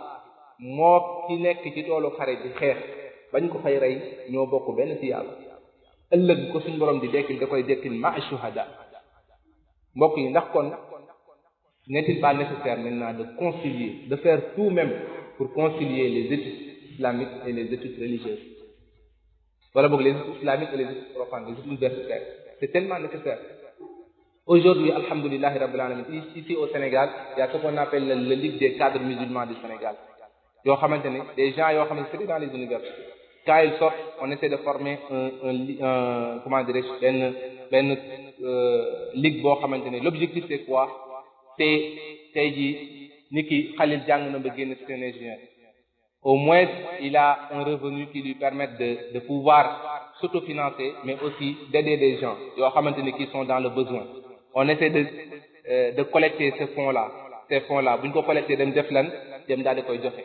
moo ki nekk ci toolu xare di xeex bañ ko fay rey ñoo bokk benn tiyaaba ëllëg bu ko suñ borom di dekkil da koy dekkil ma shuhada mbokk yi ndax kon n'est-il pas nécessaire maintenant de concilier de faire tout même pour concilier les études islamiques et les études religieuses wala boog les études islamiques et les études profanes les études universitaires c'est tellement nécessaire aujourd'hui alhamdulillahi rabbil alamin ici au Sénégal il y a ce qu'on appelle le Ligue des cadres musulmans du Sénégal yoo xamante ne des gens yoo xamante ne c'est dans les universités quand ils sortent on essaie de former un comment dirais-je benn ligue boo xamante ne l'objectif c'est quoi c'est tey jii nit ki Khalil jàng na ba génn c'est un ingénieur au moins il a un revenu qui lui permet de pouvoir s'autofinancer mais aussi d'aider des gens yoo xamante ne qui sont dans le besoin on essaie de collecter ces fonds là bu ñu ko collecter dem def lan dem daal di koy joxe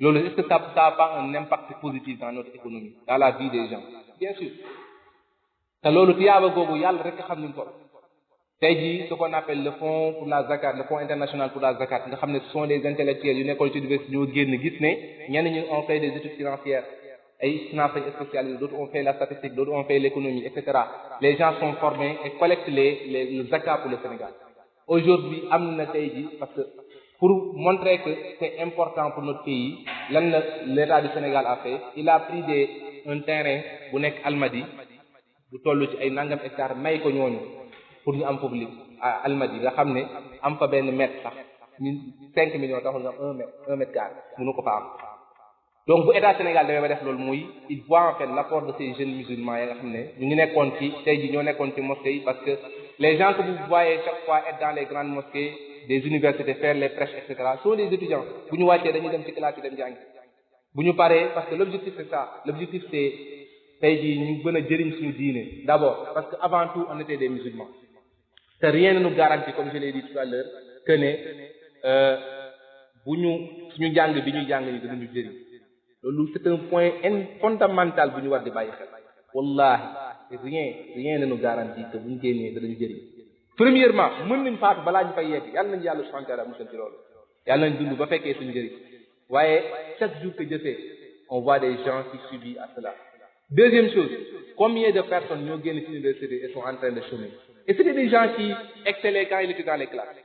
loolu est-ce que ça a pas un impact positif dans notre économie dans la vie des gens bien sûr te loolu tiyaaba googu yàlla rek xam ni mu toll tey jii ce qu'on appelle le fonds pour la zakat le fonds international pour la zakat nga xam ne ce sont des intellectuels yu nekkoon ci université ñoo génn gis ne ñenn ñi on fait des études financières ay financeurs spécialisés d'autres on fait la statistique d'autres on fait l'économie etc les gens sont formés et collectent le zakat pour le Sénégal aujourd'hui am na tey jii parce que pour montrer que c'est important pour notre pays lan la l'État du Sénégal a fait il a pris un terrain bu nekk Almadi bu toll ci ay nangam hectares may ko ñooñu pour ñu am public à Almadi nga xam ne am fa benn mètre sax 5 millions taxul nga am 1 mètre carré mënu ko fa am donc bu état Sénégal demee ba def loolu muy il voit en fait l'apport de ces jeunes musulmans yi nga xam ne ñu ngi nekkoon ci tey jii ñoo nekkoon ci mosquées yi parce que les gens que vous voyez chaque fois être dans les grandes mosquées des universités faire les prêches etc sont des étudiants bu ñu wàccee dañuy dem ci classe yi dem jàngi bu ñu paree parce que l'objectif c'est ça l'objectif c'est tey jii ñu gën a jëriñ suñu diine d'abord parce que avant tout on était des musulmans te rien ne nous garantit comme je l'ai dit tout à l'heure que ne bu ñu suñu jàng bi ñuy jàng ni dinañu jëriñ loolu c'est un point fondamental bu ñu war di bàyyi xel wallahi rien ne nous garantit que bu ñu génnee danañu jëriñ premièrement mën nañ faatu balaa ñu fay yegg yàlla nañu yàlla subhanahu wa ta'ala musal ci loolu yàlla nañ dund ba fekkee suñu njëriñ waaye chaque jour que jëfee on voit des gens qui subissent à cela deuxième chose combien de personnes ñoo génn ci université et sont en train de chômer et c'était des gens qui excellaient quand ils étaient dans les classes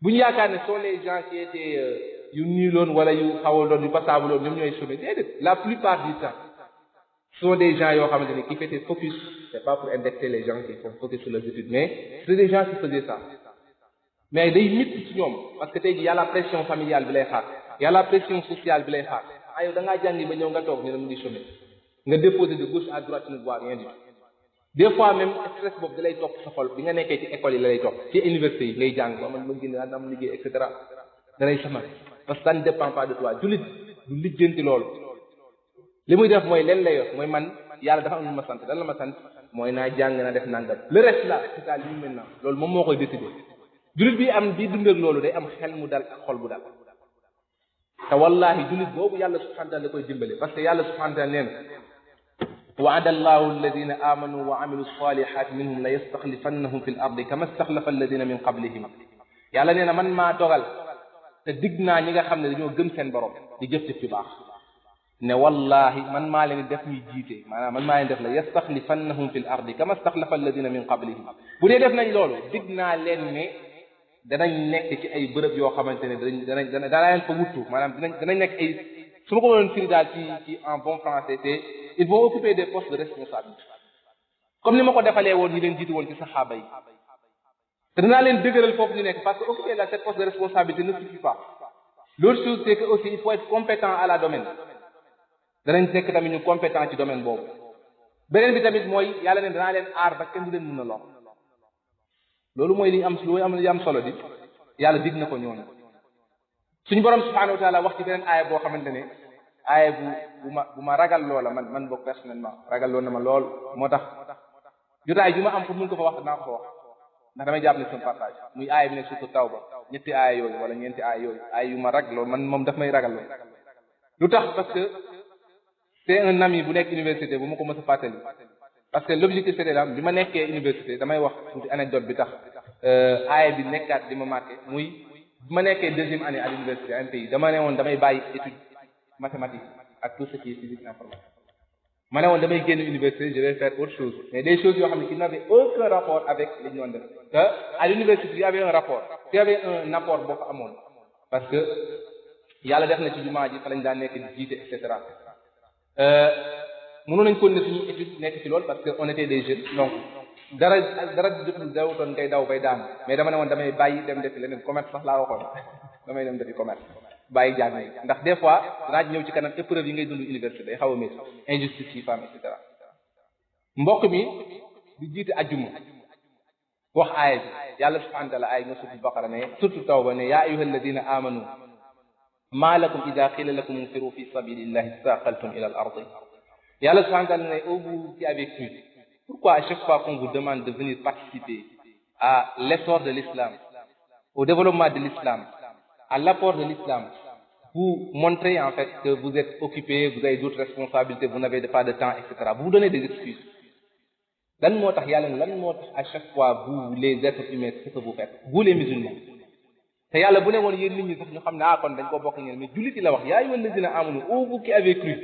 bu ñu yaakaar ne sont les gens qui étaient yu nuloon wala yu xawaloon yu passable loon ñoom ñooy chômer déedéet la plupart du temps ce sont des gens yoo xamante ne qui faisaient focus c'est pas pour indexer les gens qui font focus sur leurs études mais c'est des gens qui faisaient ça mais day métti ci ñoom parce que tey jii y a la pression familiale bi lay xaar y a la pression sociale bi lay xaar yow da ngaa jàngi ba ñëw nga toog ñu ne mu ngi chômer nga déposer de gauche à droite tu ne vois rien du tout des fois même stress boobu da lay topp sa xol bi nga nekkee ci école yi la lay topp ci université yi ngay jàng ba man ma génn daan am liggéey et cetera da lay sama parce que ça ne dépend pas de toi jullit du lijjanti loolu li muy def mooy leen lay wax mooy man yàlla dafa am lu ma sant lan la ma sant mooy naa jàng na def nangam le reste là c'est ça li mu maintenant loolu moom moo koy décider jullit bi am di dund ak loolu day am xel mu dal ak xol bu dal te wallahi jullit boobu yàlla subhanahu wa ta'ala da koy dimbale parce que yàlla subhanahu wa ta'ala nee na wa'ada allahu alladhina amanu wa 'amilu salihati minhum la yastakhlifannahum fil ardi kama istakhlafa alladhina min qablihim yàlla nee na man maa dogal te digg naa ñi nga xam ne dañoo gëm seen borom di jëf-jëf ci baax ne wallahi man maa leen def ñuy jiite maanaam man maa leen def la yastakhlifannahum fil ardi kama istakhlafa alladhina min qablihim bu dee def nañ loolu digg naa leen ne danañ nekk ci ay bërëb yoo xamante ne dana leen fa wuttu maanaam danañ nekk ay su ma ko doon firi daal ci en bon français c'est ils vont occuper des postes de responsabilité comme ni ma ko defalee woon ñi leen jiitu woon ci saxaaba yi te dinaa leen dëgëral foofu ñu nekk parce que occuper cette poste de responsabilité ne suffit pas. L'autre chose c'est que aussi il faut être compétent à la domaine danañ nekk tamit ñu compétent ci domaine boobu beneen bi tamit mooy yàlla ne danaa leen aar ba kenn du leen mën a lor loolu mooy li am solo di yàlla dig na ko ñooñu suñu borom subhanahu wa taala wax ci beneen aaya boo xamante ne aaya bu ma ragal loola man boog personnellement ragal lool na ma lool moo tax jotaay bi ma am pour mun ko fa wax naa ko fa wax ndax damay jàpp ne sama partage muy aaya bi nekk surtout Tawba ñetti aaya yooyu wala ñeenti aaya yooyu aaya yu ma ragal lool man moom daf may ragal lool lu tax parce que c'est un ami bu nekk université bu ma ko mës a fàttali parce que l'objectif c'était là bi ma nekkee université damay wax tuuti anecdote bi tax aaya bi nekkaat di ma marqué muy bi ma nekkee deuxième année à l'université MPI dama ne woon damay bàyyi étude mathématique ak tout ce qui est physique informatique ma ne woon damay génn université je vais faire autre chose mais des choses yoo xam ne qui n'avaient aucun rapport avec li ñu doon def te à l'université il y avait un rapport il y avait un apport boo ko amoon parce que yàlla def na ci jumaa ji fa lañ daan nekk di jiite et cetera mënoon nañ continuer suñu étude nekk ci loolu parce que on était des jeunes donc dara jotul dawutoon ngay daw bay daan mais dama ne woon damay bàyyi dem defi leneen commerce sax laa waxoon damay dem defi commerce bàyyi jàng yi ndax des fois danaa ñëw ci kanam épreuve yi ngay dund université day xaw a métti injustice yi femme et cetera mbokk mi di jiite ajjuma wax aaya bi yàlla subhanahu wa ta'ala aaya nga surtout Baqara ne surtout Tawba ne yaa ayyuhal ladina amanu ma lakum ida qila lakum infiru fi sabilillahi istaqaltum ila al ardi yàlla subhanahu wa ta'ala ne ô vous qui avez cru pourquoi à chaque fois qu'on vous demande de venir participer à l'essor de l'islam au développement de l'islam à l'apport de l'islam vous montrez en fait que vous êtes occupé vous avez d'autres responsabilités vous n'avez pas de temps etc vous vous donnez des excuses lan moo tax yàlla lan moo tax à chaque fois vous les êtres humains ce que vous faites vous les musulmans te yàlla bu ne woon yéen nit ñi sax ñu xam ne kon dañ ko bokk ngeen mais jullit yi la wax yaa ayyuhal lazina amanu ô vous qui avez cru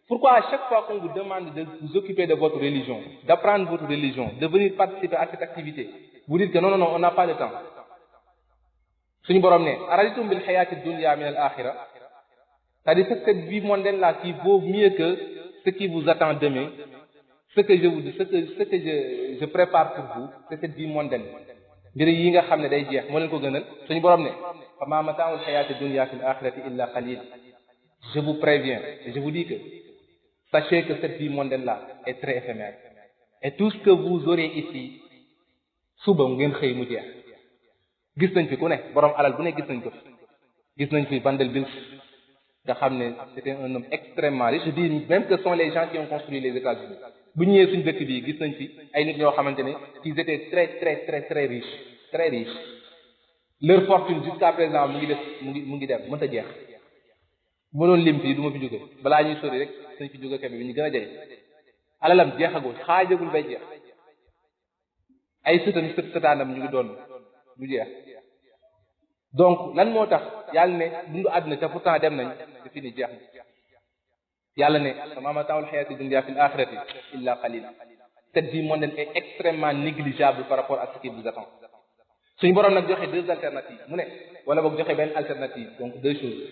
pourquoi à chaque fois qu'on vous demande de vous occuper de votre religion d'apprendre votre religion de venir participer à cette activité vous dites que non on n'a pas de temps suñu borom ne araditum bil hayati dunya min al akhirah c'est-à-dire cette vie mondaine là qui vaut mieux que ce qui vous attend demain ce que je prépare pour vous c'est cette vie mondaine mbir yi nga xam ne day jeex moo leen ko gënal suñu borom ne fa ma mata'ul hayati dunya fil akhirati illa qalil je vous préviens et je vous dis que sachez que cette vie mondaine là est très éphémère et tout ce que vous aurez ici suba ngeen xëy mu jeex gis nañ fi ku ne borom alal bu ne gis nañ ko fi gis nañ fi Vanderbilt nga xam ne c'était un homme extrêmement riche je dis même que ce sont les gens qui ont construit les États-Unis bu ñëwee suñu dëkk bi gis nañ fi ay nit ñoo xamante ne ils étaient très riches leur fortune jusqu'à présent mu ngi dem mënta jeex bu ma doon lim fii du ma fi jóge balaa ñuy sori rek suñ fi jóge kebe bi ñu gën a jege alalam jeexagul xaajagul bay jeex ay sëtaanam ñu ngi doon du jeex donc lan moo tax yàlla ne dundu àdduna te pourtant dem nañ te fini jeex na yàlla ne ma mata'ul hayati dunya fil akhirati illa qalil cette vie mondaine est extrêmement négligeable par rapport à ce qui vous attend suñu borom nag joxe deux alternatives mu ne wala boog joxe benn alternative donc deux choses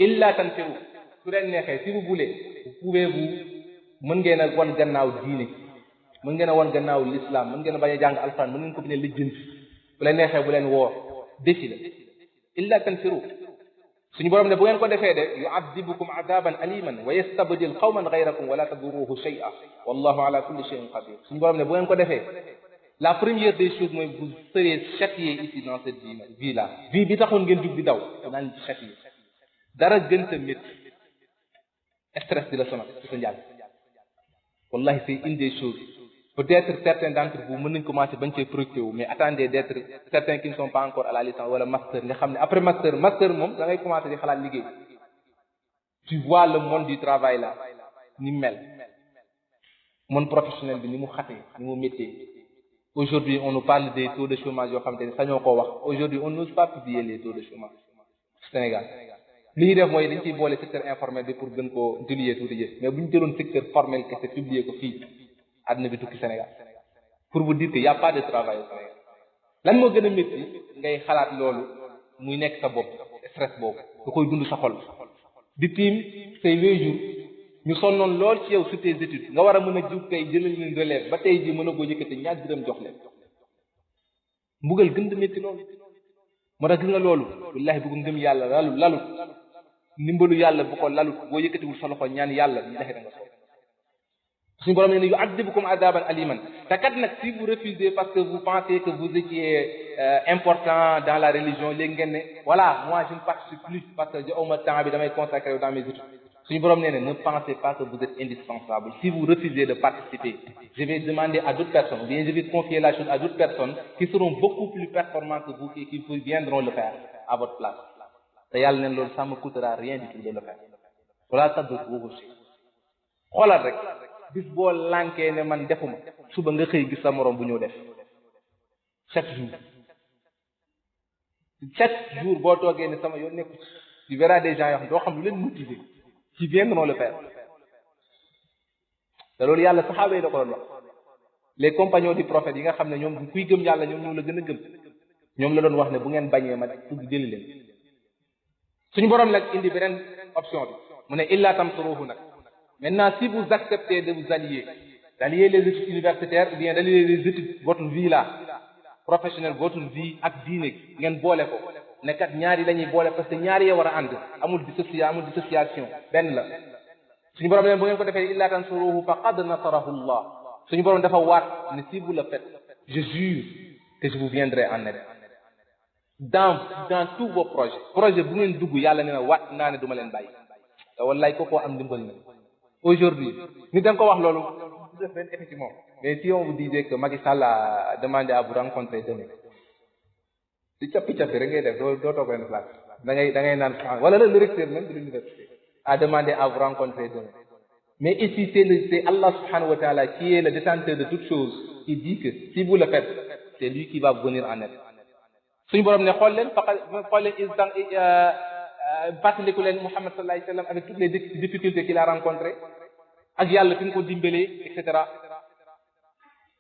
illa tanfiru su leen neexee si vous voulez vous pouvez mën ngeen a won gannaaw diine mën ngeen a won gannaaw l'islam mën ngeen a bañ a jàng alxuraan mën ngeen ko bi ne lijjanti bu leen neexee bu leen woor défi la illa tanfiru suñu borom ne bu ngeen ko defee de yu'adhibukum adaban aliman wa yastabdil qawman ghayrakum wa la tadurruhu shay'a wallahu ala kulli shay'in qadir suñu borom ne bu ngeen ko defee la première des choses mooy vous serez châtié ici dans cette vie là vie bi taxoon ngeen jug di daw naan ci châtié dara gënta métti stress di la sonal ci sa njàng wallahi c'est une des choses peut-être certains d'entre vous mën nañ commencer bañ cee préoccupé wu mais attendez d'être certains qui ne sont pas encore à la licence wala master nga xam ne après master moom da ngay commencer di xalaat liggéey tu vois le monde du travail là ni mel monde professionnel bi ni mu xatee ni mu méttee aujourd'hui on nous parle des taux de chômage yoo xam te ne sañoo koo wax aujourd'hui on n'ose pas publier les taux de chômage Sénégal li ñuy def mooy dañ ciy boole secteur informel bi pour gën koo diluer tuuti jëf mais bu ñu jëloon secteur formel kese publier ko fii àdduna bi tukki Sénégal pour vous dire que y a pas de travail au Sénégal lan moo gën a métti ngay xalaat loolu muy nekk sa bopp stress boobu nga koy dund sa xol di tiim say waajur ñu sonnoon lool ci yow sur tes études nga war a mën a jug tey jëlal leen relève ba tey ji mën a koo yëkkati ñaar dërëm jox leen mbugal gën di métti loolu moo tax gis nga loolu wallahi bëgg ngëm yàlla lalut ndimbalu yàlla bu ko lalut boo yëkkatiwul sa loxo ñaan yàlla ñu daxe da nga soow suñu borom ne yu'adhibukum adaban aliman te kat nag si vous refusez parce que vous pensez que vous étiez important dans la religion léegi ngeen ne voilà moi je ne participe plus parce que awma temps bi damay consacrer dans mes études suñu borom nee ne pensez pas que vous êtes indispensable si vous refusez de participer je vais demander à d'autres personnes ou bien je vais confier la chose à d'autres personnes qui seront beaucoup plus performantes que vous et qui viendront le faire à votre place te yàlla neen loolu ça me coûtera rien du tout de le faire wala tadruhu shay xoolal rek bis boo lànkee ne man defuma suba nga xëy gis sa morom bu ñëw def chaque jour boo toogee ne sama yoon nekku tu verras des gens yoo xam doo xam lu leen motiver qui viendront le faire te loolu yàlla saxaaba yi da ko doon wax les compagnons du prophète yi nga xam ne ñoom kuy gëm yàlla ñoom ñoo la gën a gëm ñoom la doon wax ne bu ngeen bañee ma tugg jëli leen suñu borom nag indi beneen option bi mu ne illa tamsuruhu nag maintenant si vous acceptez de vous allier d'allier les études universitaires ou bien d'allier les études votre vie là professionnelle votre vie ak diine ngeen boole ko ne kat ñaari la ñuy boole parce que ñaari ya war a ànd amul dissociation benn la suñu borom ne bu ngeen ko defee illa tansuruhu faqad nasarahu Allah suñu borom dafa waat ne si vous le faites je jure que je vous viendrai en aide dans tous vos projets bu ngeen dugg yàlla ne na waat naa ne duma leen bàyyi te wallaay ko koo am ndimbal na aujourd'hui ni da nga ko wax loolu du def benn effet ci moom mais si on vous disait que Macky Sall a demandé à vous rencontrer demain di cappi rek ngay def doo toog benn place da ngay naan wala le recteur même de l'université a demandé à vous rencontrer demain mais ici c'est Allah subhanahu wa ta'ala qui est le détenteur de toutes choses qui dit que si vous le faites c'est lui qui va venir en aide suñu borom ne xool leen fàttaliku leen Muhammad sallallahu alayhi wa sallam avec toutes les difficultés qu'il a rencontrées ak yàlla fi nga ko dimbalee et cetera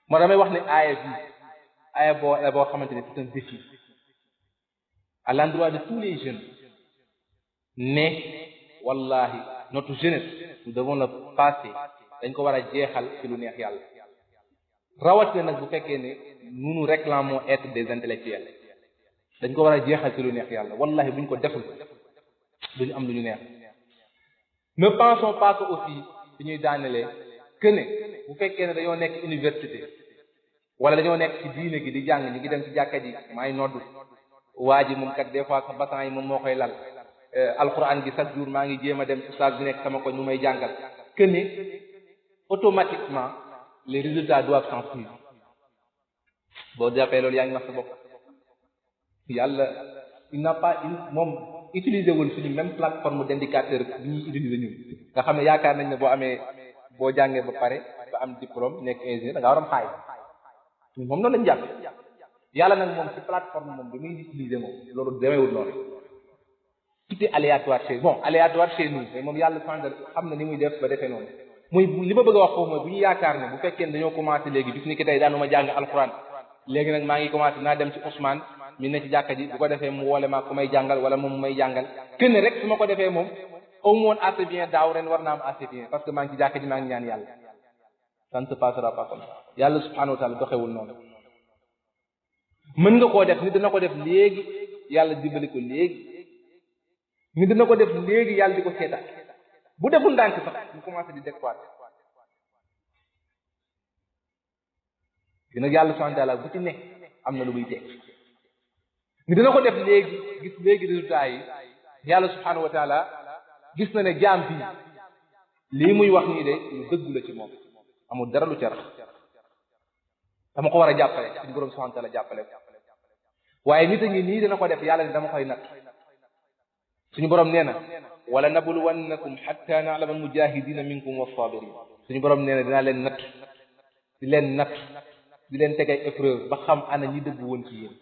moo damay wax ne aaya boo xamante ne c'est un défi à l'endroit de tous les jeunes ne wallahi notre jeunesse nous devons le passer dañ ko war a jeexal ci lu neex yàlla rawatina nag bu fekkee ne nous réclamons être des intellectuels dañ ko war a jeexal ci lu neex yàlla wallahi buñ ko deful duñu am lu ñu neex ne pensons pas que aussi fi ñuy daanelee que ne bu fekkee ne dañoo nekk université wala dañoo nekk ci diine gi di jàng ñi ngi dem ci jàkka ji maay noddu waa ji moom kat des fois sa basan yi moom moo koy lal alquran gi chaque jour maa ngi jéem a dem ustaas bi nekk sama ko ñu may jàngal que ne automatiquement les résultats doivent s'en suivre boo jàppee loolu yaa ngi wax sa bopp yàlla il n'a pas moom utiliser wul suñu même plateforme d'indicateur bi ñuy utiliser ñun nga xam ne yaakaar nañ ne boo jàngee ba pare ba am diplôme nekk ingénieur da ngaa war am xaay moom noonu lañ jàpp yàlla nag moom ci plateforme moom bi muy utiliser moom loolu demeewul noonu tout est aléatoire chez nous mais moom yàlla xam na ni muy def ba defee noonu muy li ma bëgg a wax foofu mooy bu ñu yaakaar ne bu fekkee ne dañoo commencé léegi bis ni ki tey daanuma jàng alxuraan léegi nag maa ngi commencé naa dem ci Ousmane mi ne ci jàkka ji bu ko defee mu woole maa ku may jàngal wala moom mu may jàngal kenn rek su ma ko defee moom au moins assez bien daaw ren war naa am assez bien parce que maa ngi ci jàkka ji maa ngi ñaan yàlla ça ne se passera pas comme ça yàlla subhanahu wa ta'ala doxewul noonu mën nga koo def nit dina ko def léegi yàlla dimbali ko léegi nit dina ko def léegi yàlla di ko seetaan bu deful ndànk sax ñu commencé di décroître dina yàlla subhanahu wa ta'ala bu ci nekk am na lu muy teg ni dina ko def léegi gis léegi résultat yi yàlla subhanahu wa ta'ala gis na ne jaam bi lii muy wax nii de lu dëggu la ci moom amul dara lu ca rax dama ko war a jàppale suñu borom subhanahu wa ta'ala jàppale waaye nit a ngi nii dina ko def yàlla ne dama koy natt suñu borom nee na wala nabluwannakum hatta na'lama al-mujahidina minkum was-sabirin suñu borom nee na dinaa leen natt di leen teg ay épreuve ba xam ana ñi dëgg woon ci yéen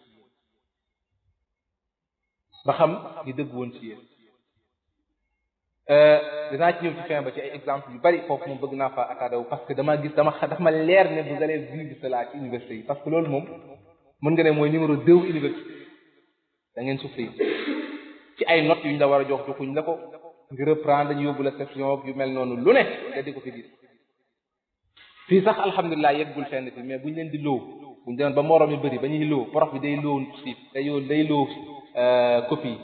dinaa ci ñëw ci fin ba ci ay exemple yu bari foofu moom bëgg naa fa akadaw parce que dafa ma leer ne vous allez vivre cela ci université yi parce que loolu moom mën nga ne mooy numéro 2 université da ngeen souffrir ci ay notes yu ñu la war a joxuñ la ko nga reprendre ñu yóbbu la session yu mel noonu lu ne nga di ko fi gis fii sax alhamdulilah yeggul fenn fi mais buñ leen di loo buñ demoon ba moroom yu bëri ba ñuy loo prof bi day loo siif day loo copie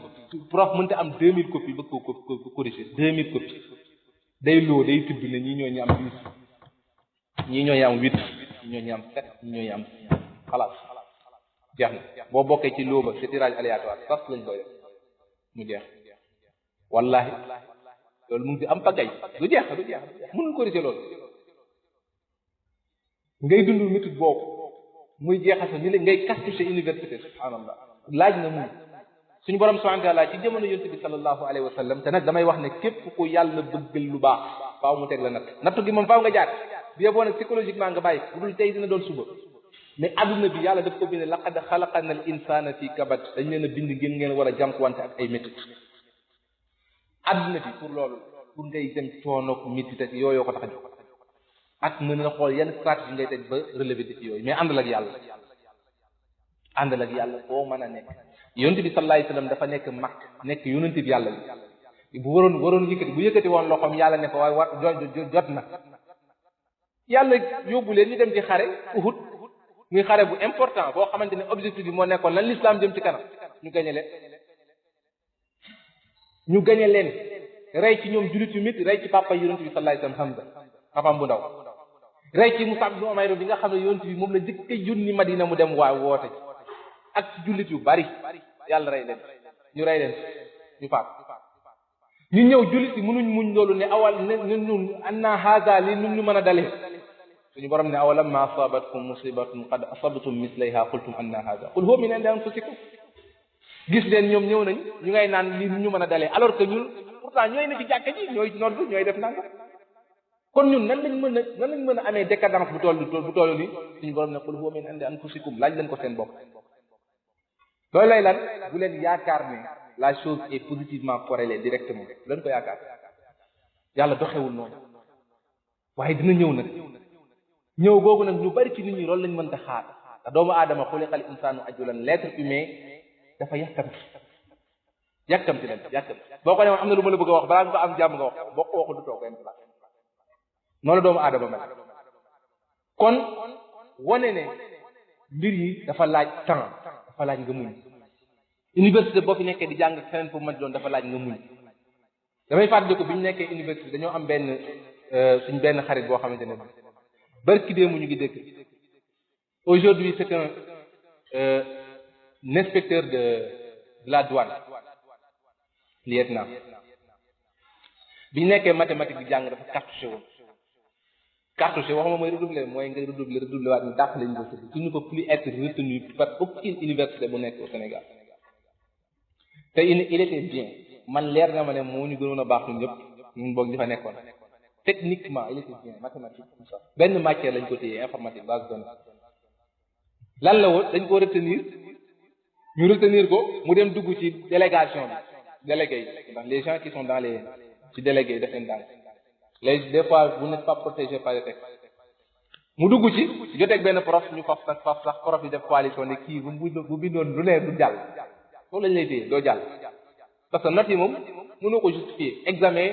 prof mënta am 2000 copies bëgg ko corriger 2000 copies day loo day tibb ne ñii ñoo ñu am 10 ñii ñoo ñu am 8 ñii ñoo ñu am 7 ñii ñoo ñu am xalaat jeex na boo bokkee ci loo ba c'est tirage aléatoire sas lañ koy def mu jeex wallahi loolu mu ngi am pagay du jeex mënul corriger loolu ngay dund méthode boobu muy jeexal sa ñu leen ngay cartouché université subhanallah laaj na mun suñu borom subhanahu wa ta'ala ci jamono yonent bi sallallahu alayhi wa sallam te nag damay wax ne képp ku yàlla bëggal lu baax faaw mu teg la nattu gi moom faaw nga jaar bi yeboo nag psychologiquement nga bàyyi bu dul tey dina doon suba mais adduna bi yàlla daf ko bind laqad xalaqana al insana fi kabad dañ leen a bind ngeen war a jànkuwante ak ay métit adduna bi pour loolu pour ngay dem coonoog métit ak yooyoo ko tax a jóg ak mën na xool yan stratégie ngay teg ba relever défi yooyu mais àndal ak yàlla boo mën a nekk yonent bi sallallahu alayhi wasallam dafa nekk mag nekk yonent bi yàlla bi bu waroon yëkkati bu yëkkati woon loxoom yàlla ne ko waaye jot na yàlla yóbbu leen ñu dem ci xare Uhud muy xare bu important boo xamante ne objectif bi moo nekkoon lan l'islam jëm ci kanam ñu gañe leen rey ci ñoom jullit yu mit rey ci papa yonent bi sallallahu alayhi wasallam Hamza papaam bu ndaw rey ci Musab ibn Umayr bi nga xam ne yonent bi moom la jëkk a yónni Madina mu dem woote ak ci jullit yu bari yàlla rey leen ñu faat ñu ñëw jullit yi mënuñ muñ loolu ne awal ne ñun anna haza li nun ñu mën a dalee suñu borom ne awalam ma asabatkum musibatun qad asabtum mislayha qultum anna haza qul huwa min indi anfusikum gis leen ñoom ñëw nañ ñu ngay naan li ñu mën a dalee alors que ñun pourtant ñooy na ci jàkka ji ñooy noddu ñooy def nanga kon ñun nan lañ mën a amee décadence bu toll ni suñu borom ne qul huwa min indi anfusikum laaj leen ko seen bopp loolu lay lan bu leen yaakaar ne la chose est positivement corrélée directement bu leen ko yaakaar yàlla doxewul noonu waaye dina ñëw nag ñëw googu nag ñu bari ci nit ñi loolu lañ mën ta xaar te doomu aadama xuliqal insaanu ajulan l'être humain dafa yàkkamti boo ko ne woon am na lu ma la bëgg a wax balaa nga ko am jàmm nga wax boo ko waxul du toog benn place noonu la doomu aadama mel kon wane ne mbir yi dafa laaj temps dafa laaj nga muñ université boo fi nekkee di jàng feneen fu mën doon dafa laaj nga muñ damay fàttali ko bi ñu nekkee université dañoo am suñ benn xarit boo xamante ne barki dee mu ñu ngi dëkk aujourd'hui c'est un inspecteur de la douane lieutenant bi ñu nekkee mathématique di jàng dafa cartouché waxuma mooy redoubler mooy nga redoubler waat ñu dàq la université tu ne peux plus être retenu par aucune université bu nekk au Sénégal te il était bien man leer nga ma ne moo ñu gënoon a baax ñun ñëpp ñun boog ñi fa nekkoon techniquement il était bien mathématique tout ça benn matière lañ ko téye informatique base données lan la woon dañ ko retenir ko mu dem dugg ci délégation bi délégué yi ndax les gens qui sont dans les ci délégué yi def leen daan léegi des fois vous n'êtes pas protégé par les textes mu dugg ci joteeg benn prof ñu faf sax prof yi def coalition ne kii bu bindoon lu ne du jàll foofu lañ lay téye doo jàll parce que notes yi moom mënoo ko justifier examen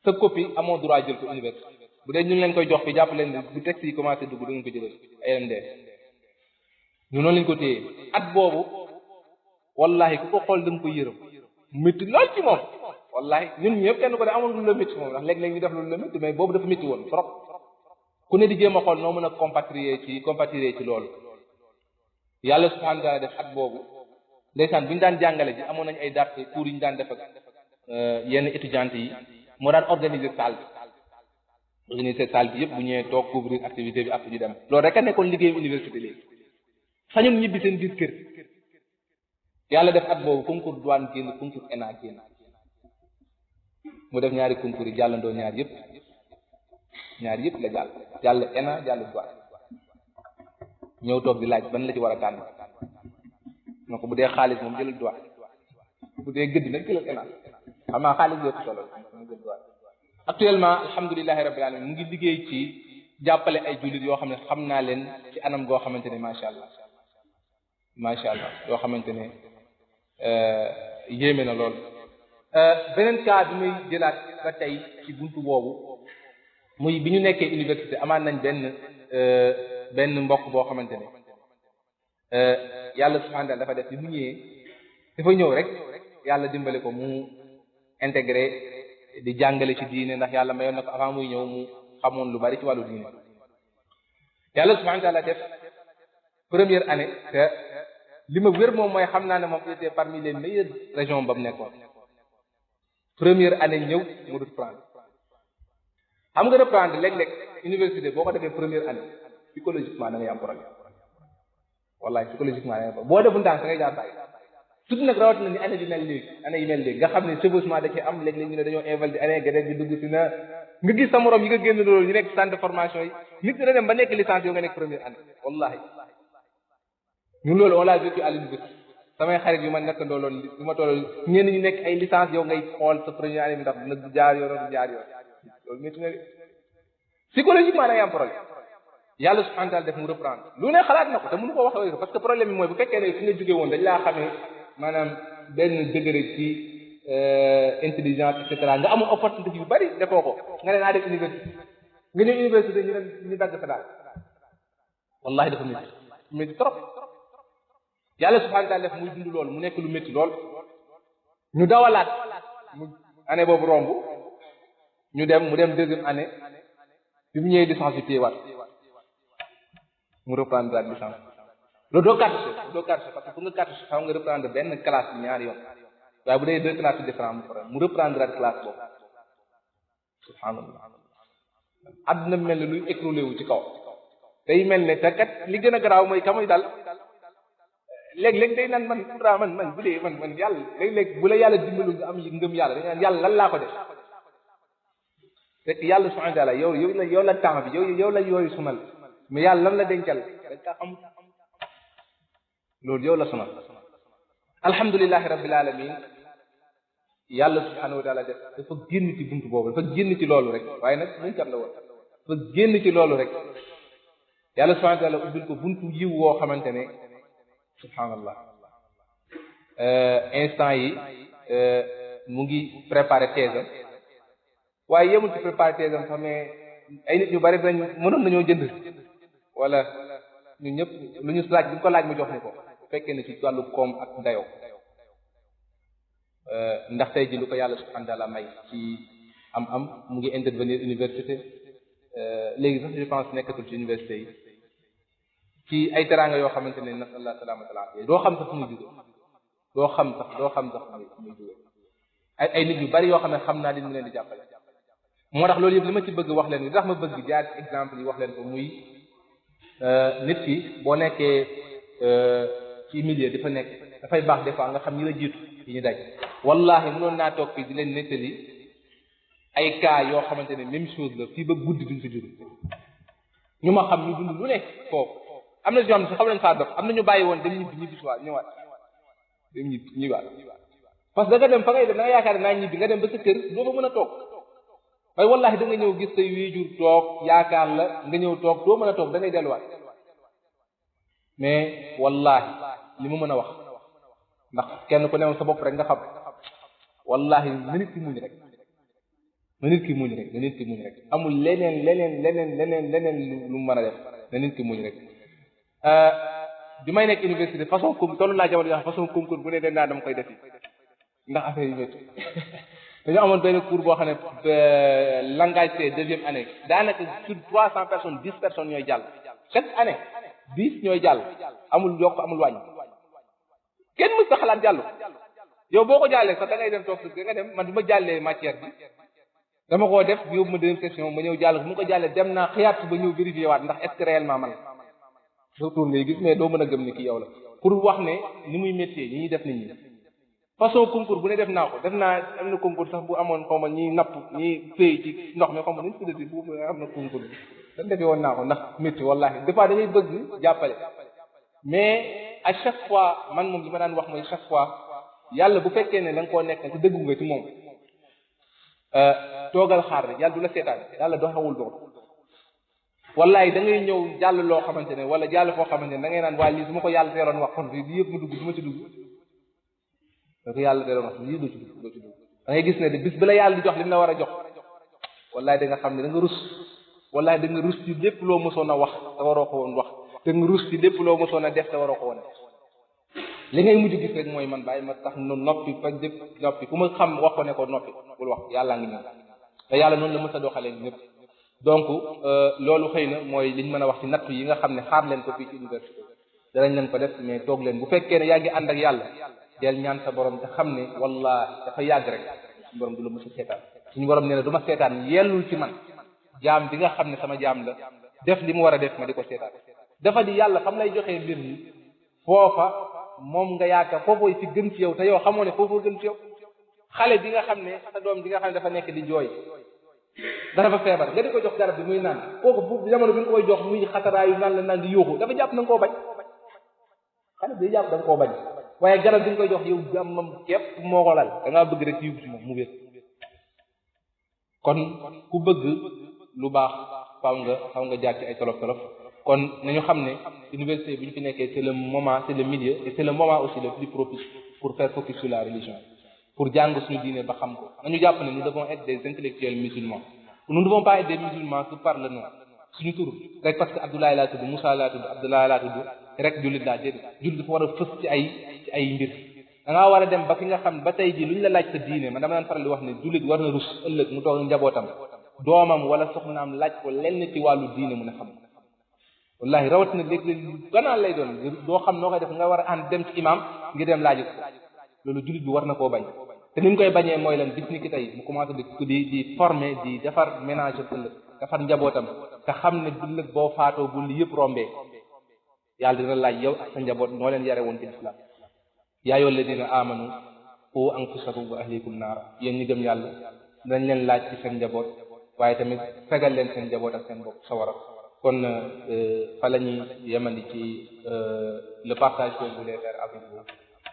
sa copie amoo droit jël ko université bu dee ñu ngi leen koy jox fi jàpp leen bu texte yi commencé dugg da ngeen ko jëlal AMD ñu noonu lañ ko téye at boobu wallahi ku ko xool da nga ko yërëm métti lool ci moom wallahi ñun ñëpp kenn ko de amul lu la métti moom ndax léeg-léeg ñu def lu la métti mais boobu dafa métti woon trop ku ne di jéem a xool noo mën a compatir ci loolu yàlla subhanahu wa ta'ala def at boobu ndeysaan bu ñu daan jàngale ji amoon nañ ay date cours yi ñu daan def ak yenn étudiantes yi moo daan organiser salle bi yëpp bu ñëwee toog couvrir activité bi après ñu dem loolu rek a nekkoon liggéeyu université léegi sañun ñibbi seen biir kër yàlla def at boobu concours douane génn concours ENA génn mu def ñaari concours yi jàllandoo ñaar yëpp la jàll ENA jàll douane ñëw toog di laaj ban la ci war a tànn na ko bu dee xaalis moom jëlal douane bu dee gëdd nag jëlal ENA xam naa xaalis yëpp solo actuellement alhamdulillahi rabbil alamin mu ngi liggéey ci jàppale ay jullit yoo xam ne xam naa leen ci anam goo xamante ne macha allah yoo xamante ne yéeme na lool beneen cas bi muy jëlaat ba tey ci buntu boobu muy bi ñu nekkee université amaan nañ benn mbokk boo xamante ne yàlla subhanahu wa ta'ala dafa def bi mu ñëwee dafa ñëw rek yàlla dimbale ko mu intégré di jàngale ci diine ndax yàlla mayoon na ko avant muy ñëw mu xamoon lu bari ci wàllu diine yàlla subhanahu wa ta'ala def première année te li ma wér moom mooy xam naa ne moom il était parmi les meilleures régions ba mu nekkoon première année ñëw mu reprendre xam nga reprendre léeg-léeg université boo ko defee première année psychologiquement da ngay am problème wallahi psychologiquement da ngay am problème boo defu ndànk da ngay jaar bàyyi surtout nag rawatina ni année yi mel léegi nga xam ne chevauchement da ci am léeg-léeg ñu ne dañoo invalidé année gade bi dugg si na nga gis sa morom yi nga génn loolu ñu nekk centre de formation yi nit dina dem ba nekk licence yow nga nekk première année wallahi ñun loolu on l'a vécu à l'université samay xarit yu ma nekkandoo loolu yu ma toll ñenn ñu nekk ay licence yow ngay xool sa première année bi ndax dina jaar yoon du jaar yoon loolu métti na psychologiquement da ngay am problème yàlla subhanahu wa ta'ala def mu reprendre lu ne xalaat na ko te mënu ko waxee parce que problème bi mooy bu fekkee ne fi nga jógee woon dañ laa xamee maanaam benn degré ci intelligence et cetera nga amul opportunité yu bari defoo ko nga ne naa def université nga ñëw université ñu dagg sa daal wallahi dafa métti trop yàlla subhanahu wa ta'ala def muy dund loolu mu nekk lu métti lool ñu dawalaat mu année boobu romb mu dem deuxième année bi mu ñëwee licence bi téyewaat mu reprendre la licence loolu doo cartouché parce que pour nga cartouché xam nga reprendre benn classe bi ñaari yoon waaye bu dee deux classes différentes mu reprendre la classe boobu subhanallah adduna mel ne luy écroulé wu ci kaw day mel ne te kat li gën a garaaw mooy ka muy dal léeg-léeg day naan man bu dee man yàlla léeg-léeg bu la yàlla dimbalu nga am ngëm yàlla dañ naan yàlla lan laa ko def fekk yàlla subhanahu wa ta'ala yow la temps bi yow la yooyu sonal mais yàlla lan la dencal dañ ka xam loolu yow la sonal alhamdulillahi rabbil alamin yàlla subhanahu wa ta'ala def dafa génn ci buntu boobu dafa génn ci loolu rek waaye nag muñ kat la woon dafa génn ci loolu rek yàlla subhanahu wa ta'ala ubbil ko buntu yiw woo xamante ne subhanallah instant yi mu ngi préparé thèse waaye yemul ci préparé thèse am sax mais ay nit ñu bari dañ mënoon nañoo jënd wala ñu ñëpp lu ñu laaj bu ñu ko laaj mu jox ni ko fekkee ne ci wàllu koom ak dayoo ndax tey ji lu ko yàlla subhanahu wa ta'ala may ci am mu ngi intervenir université léegi sax je pense nekkatul ci université yi ci ay teraanga yoo xamante ne nasallah salaamata al doo xam sax fu muy jóge doo xam sax fu muy jóge ay nit yu bari yoo xam ne xam naa li mu leen di jàppale moo tax loolu yëpp li ma ci bëgg wax leen li tax ma bëgg jaar ci exemple yi wax leen ko muy nit ki boo nekkee ci milieu dafa nekk dafay baax des fois nga xam ñi la jiitu yi ñu daj wallahi mënoon naa toog fii di leen nettali ay cas yoo xamante ne même chose la fii ba guddi duñ fi jóge ñu ma xam ñu dund lu nekk foofu am na si yoo xam ne xam leen faa dox am na ñu bàyyi woon dem ñibbi soit ñëwaat dem ñibbiwaat parce que da nga dem fa ngay dem da nga yaakaar ne naa ñibbi nga dem ba sa kër doo fa mën a toog waaye wallahi da nga ñëw gis say waajur toog yaakaar la nga ñëw toog doo mën a toog da ngay delluwaat mais wallahi li mu mën a wax ndax kenn ku newoon sa bopp rek nga xam wallahi na nit ki muñ rek amul leneen lu mu mën a def na nit ki muñ rek bi may nekk université façon tollu naa jamono yoo xam façon concours bu ne den naa dama koy defi ndax affaire yu métti dañoo amoon benn cours boo xam ne langage C deuxième année daanaka sur 300 personnes 10 personnes ñooy jàll chaque année 10 ñooy jàll amul yokk amul wàññi kenn mës ta xalaat jàllu yow boo ko jàllee sax da ngay dem toog da nga dem man bi ma jàllee matière bi dama koo def yóbbu ma deuxième section ma ñëw jàll bu ma ko jàllee dem naa xëyaat ba ñëw vérifier waat ndax est-ce que réellement man surtout ngay gis mais doo mën a gëm ni ki yow la pour wax ne ni muy métier ñi ñuy def nit ñi façon concours bu ne def naa ko def naa am na concours sax bu amoon xaw ma ñiy napp ñiy féey ci ndox mi xaw ma nuñ tuddati bu am na concours bi dañ defee woon naa ko ndax métti wallahi des fois da ngay bëgg jàppale mais à chaque fois man moom li ma daan wax mooy chaque fois yàlla bu fekkee ne da nga koo nekk ci dëggu nga ci moom toogal xaar rek yàlla du la seetaan yàlla doxawul doon wallahi da ngay ñëw jàll loo xamante ne wala jàll foo xamante ne da ngay naan waa lii su ma ko yàlla teeloon wax kon lii yëpp mu dugg du ma ci dugg da ko yàlla teeloon wax lii doo ci dugg da ngay gis ne de bis bi la yàlla di jox li mu la war a jox wallahi da nga xam ne da nga rus wallahi da nga rus ci lépp loo mosoon a wax te waroo ko woon wax da nga rus ci lépp loo mosoon a def te waroo ko woon li ngay mujj gis rek mooy man bàyyi ma tax no noppi fa jëpp noppi ku ma xam wax ko ne ko noppi bul wax yàllaa ngi ñëw te yàlla noonu la mës a doxalee ñëpp donc loolu xëy na mooy liñ mën a wax ci nattu yi nga xam ne xaar leen ko fii ci université danañ leen ko def mais toog leen bu fekkee ne yaa ngi ànd ak yàlla del ñaan sa borom te xam ne wallahi dafa yàgg rek suñu borom du la mës a seetaan suñu borom nee na du ma seetaan yellul ci man jaam bi nga xam ne sama jaam la def li mu war a def ma di ko seetaan dafa di yàlla xam lay joxee mbir mi foofa moom nga yaakaar foofooy fi gën ci yow te yow xamoo ne foofoo gën ci yow xale bi nga xam ne sa doom bi nga xam ne dafa nekk di jooy dafa feebar nga di ko jox garab bi muy naan kooku bu jamono bi nga koy jox muy xataraayu naan la naan di yóoxu dafa jàpp na nga koo bañ xale bi jàpp da nga koo bañ waaye garab bi nga koy jox yow jàmmam képp moo ko lal da ngaa bëgg rek yóbbu ci moom mu wér kon ku bëgg lu baax faaw nga jaar ci ay tolof tolof kon nañu xam ne université bi ñu fi nekkee c'est le moment c'est le milieu et c'est le moment aussi le plus propice pour faire focus sur la religion pour jàng suñu diine ba xam ko nañu jàpp ne nous devons être des intellectuels musulmans nous ne devons pas être des musulmans que par le nom suñu tur rek parce que Abdoulaye laa tudd Moussa laa tudd Abdoulaye laa tudd rek jullit laa déedéet jullit dafa war a fës ci ay mbir da ngaa war a dem ba fi nga xam ba tey jii lu ñu la laaj sa diine man dama daan faral di wax ne jullit war na rus ëllëg mu toog njabootam doomam wala soxnaam laaj ko lenn ci wàllu diine mu ne xam wallahi rawatina léeg-léeg lu ganaan lay doon doo xam noo koy def nga war a ànd dem ci imam ngir dem laaj ko loolu jullit bi war na koo bañ te ni mu koy bañee mooy lan bis ni ki tey mu commencé di former di defar ménage ëllëg defar njabootam te xam ne ëllëg boo faatoo bu li yëpp rombee yàlla dina laaj yow ak sa njaboot noo leen yare woon ci islam yaa ayyuhal ladina amanu qu anfusakum wa ahlikum naara yéen ñi gëm yàlla dañ leen laaj ci seen njaboot waaye tamit fegal leen seen njaboot ak seen bopp sawara kon fa la ñuy yemandi ci le partage que je voulais faire avec vous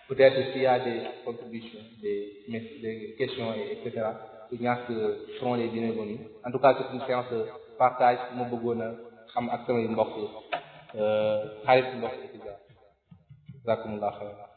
peut-être s'il y a des contributions des questions etc ñaak seront les bienvenus en tout cas c'est une séance de partage bu ma bëggoon a xam ak samay mbokk xarit mbokk ci jazakumullah xayran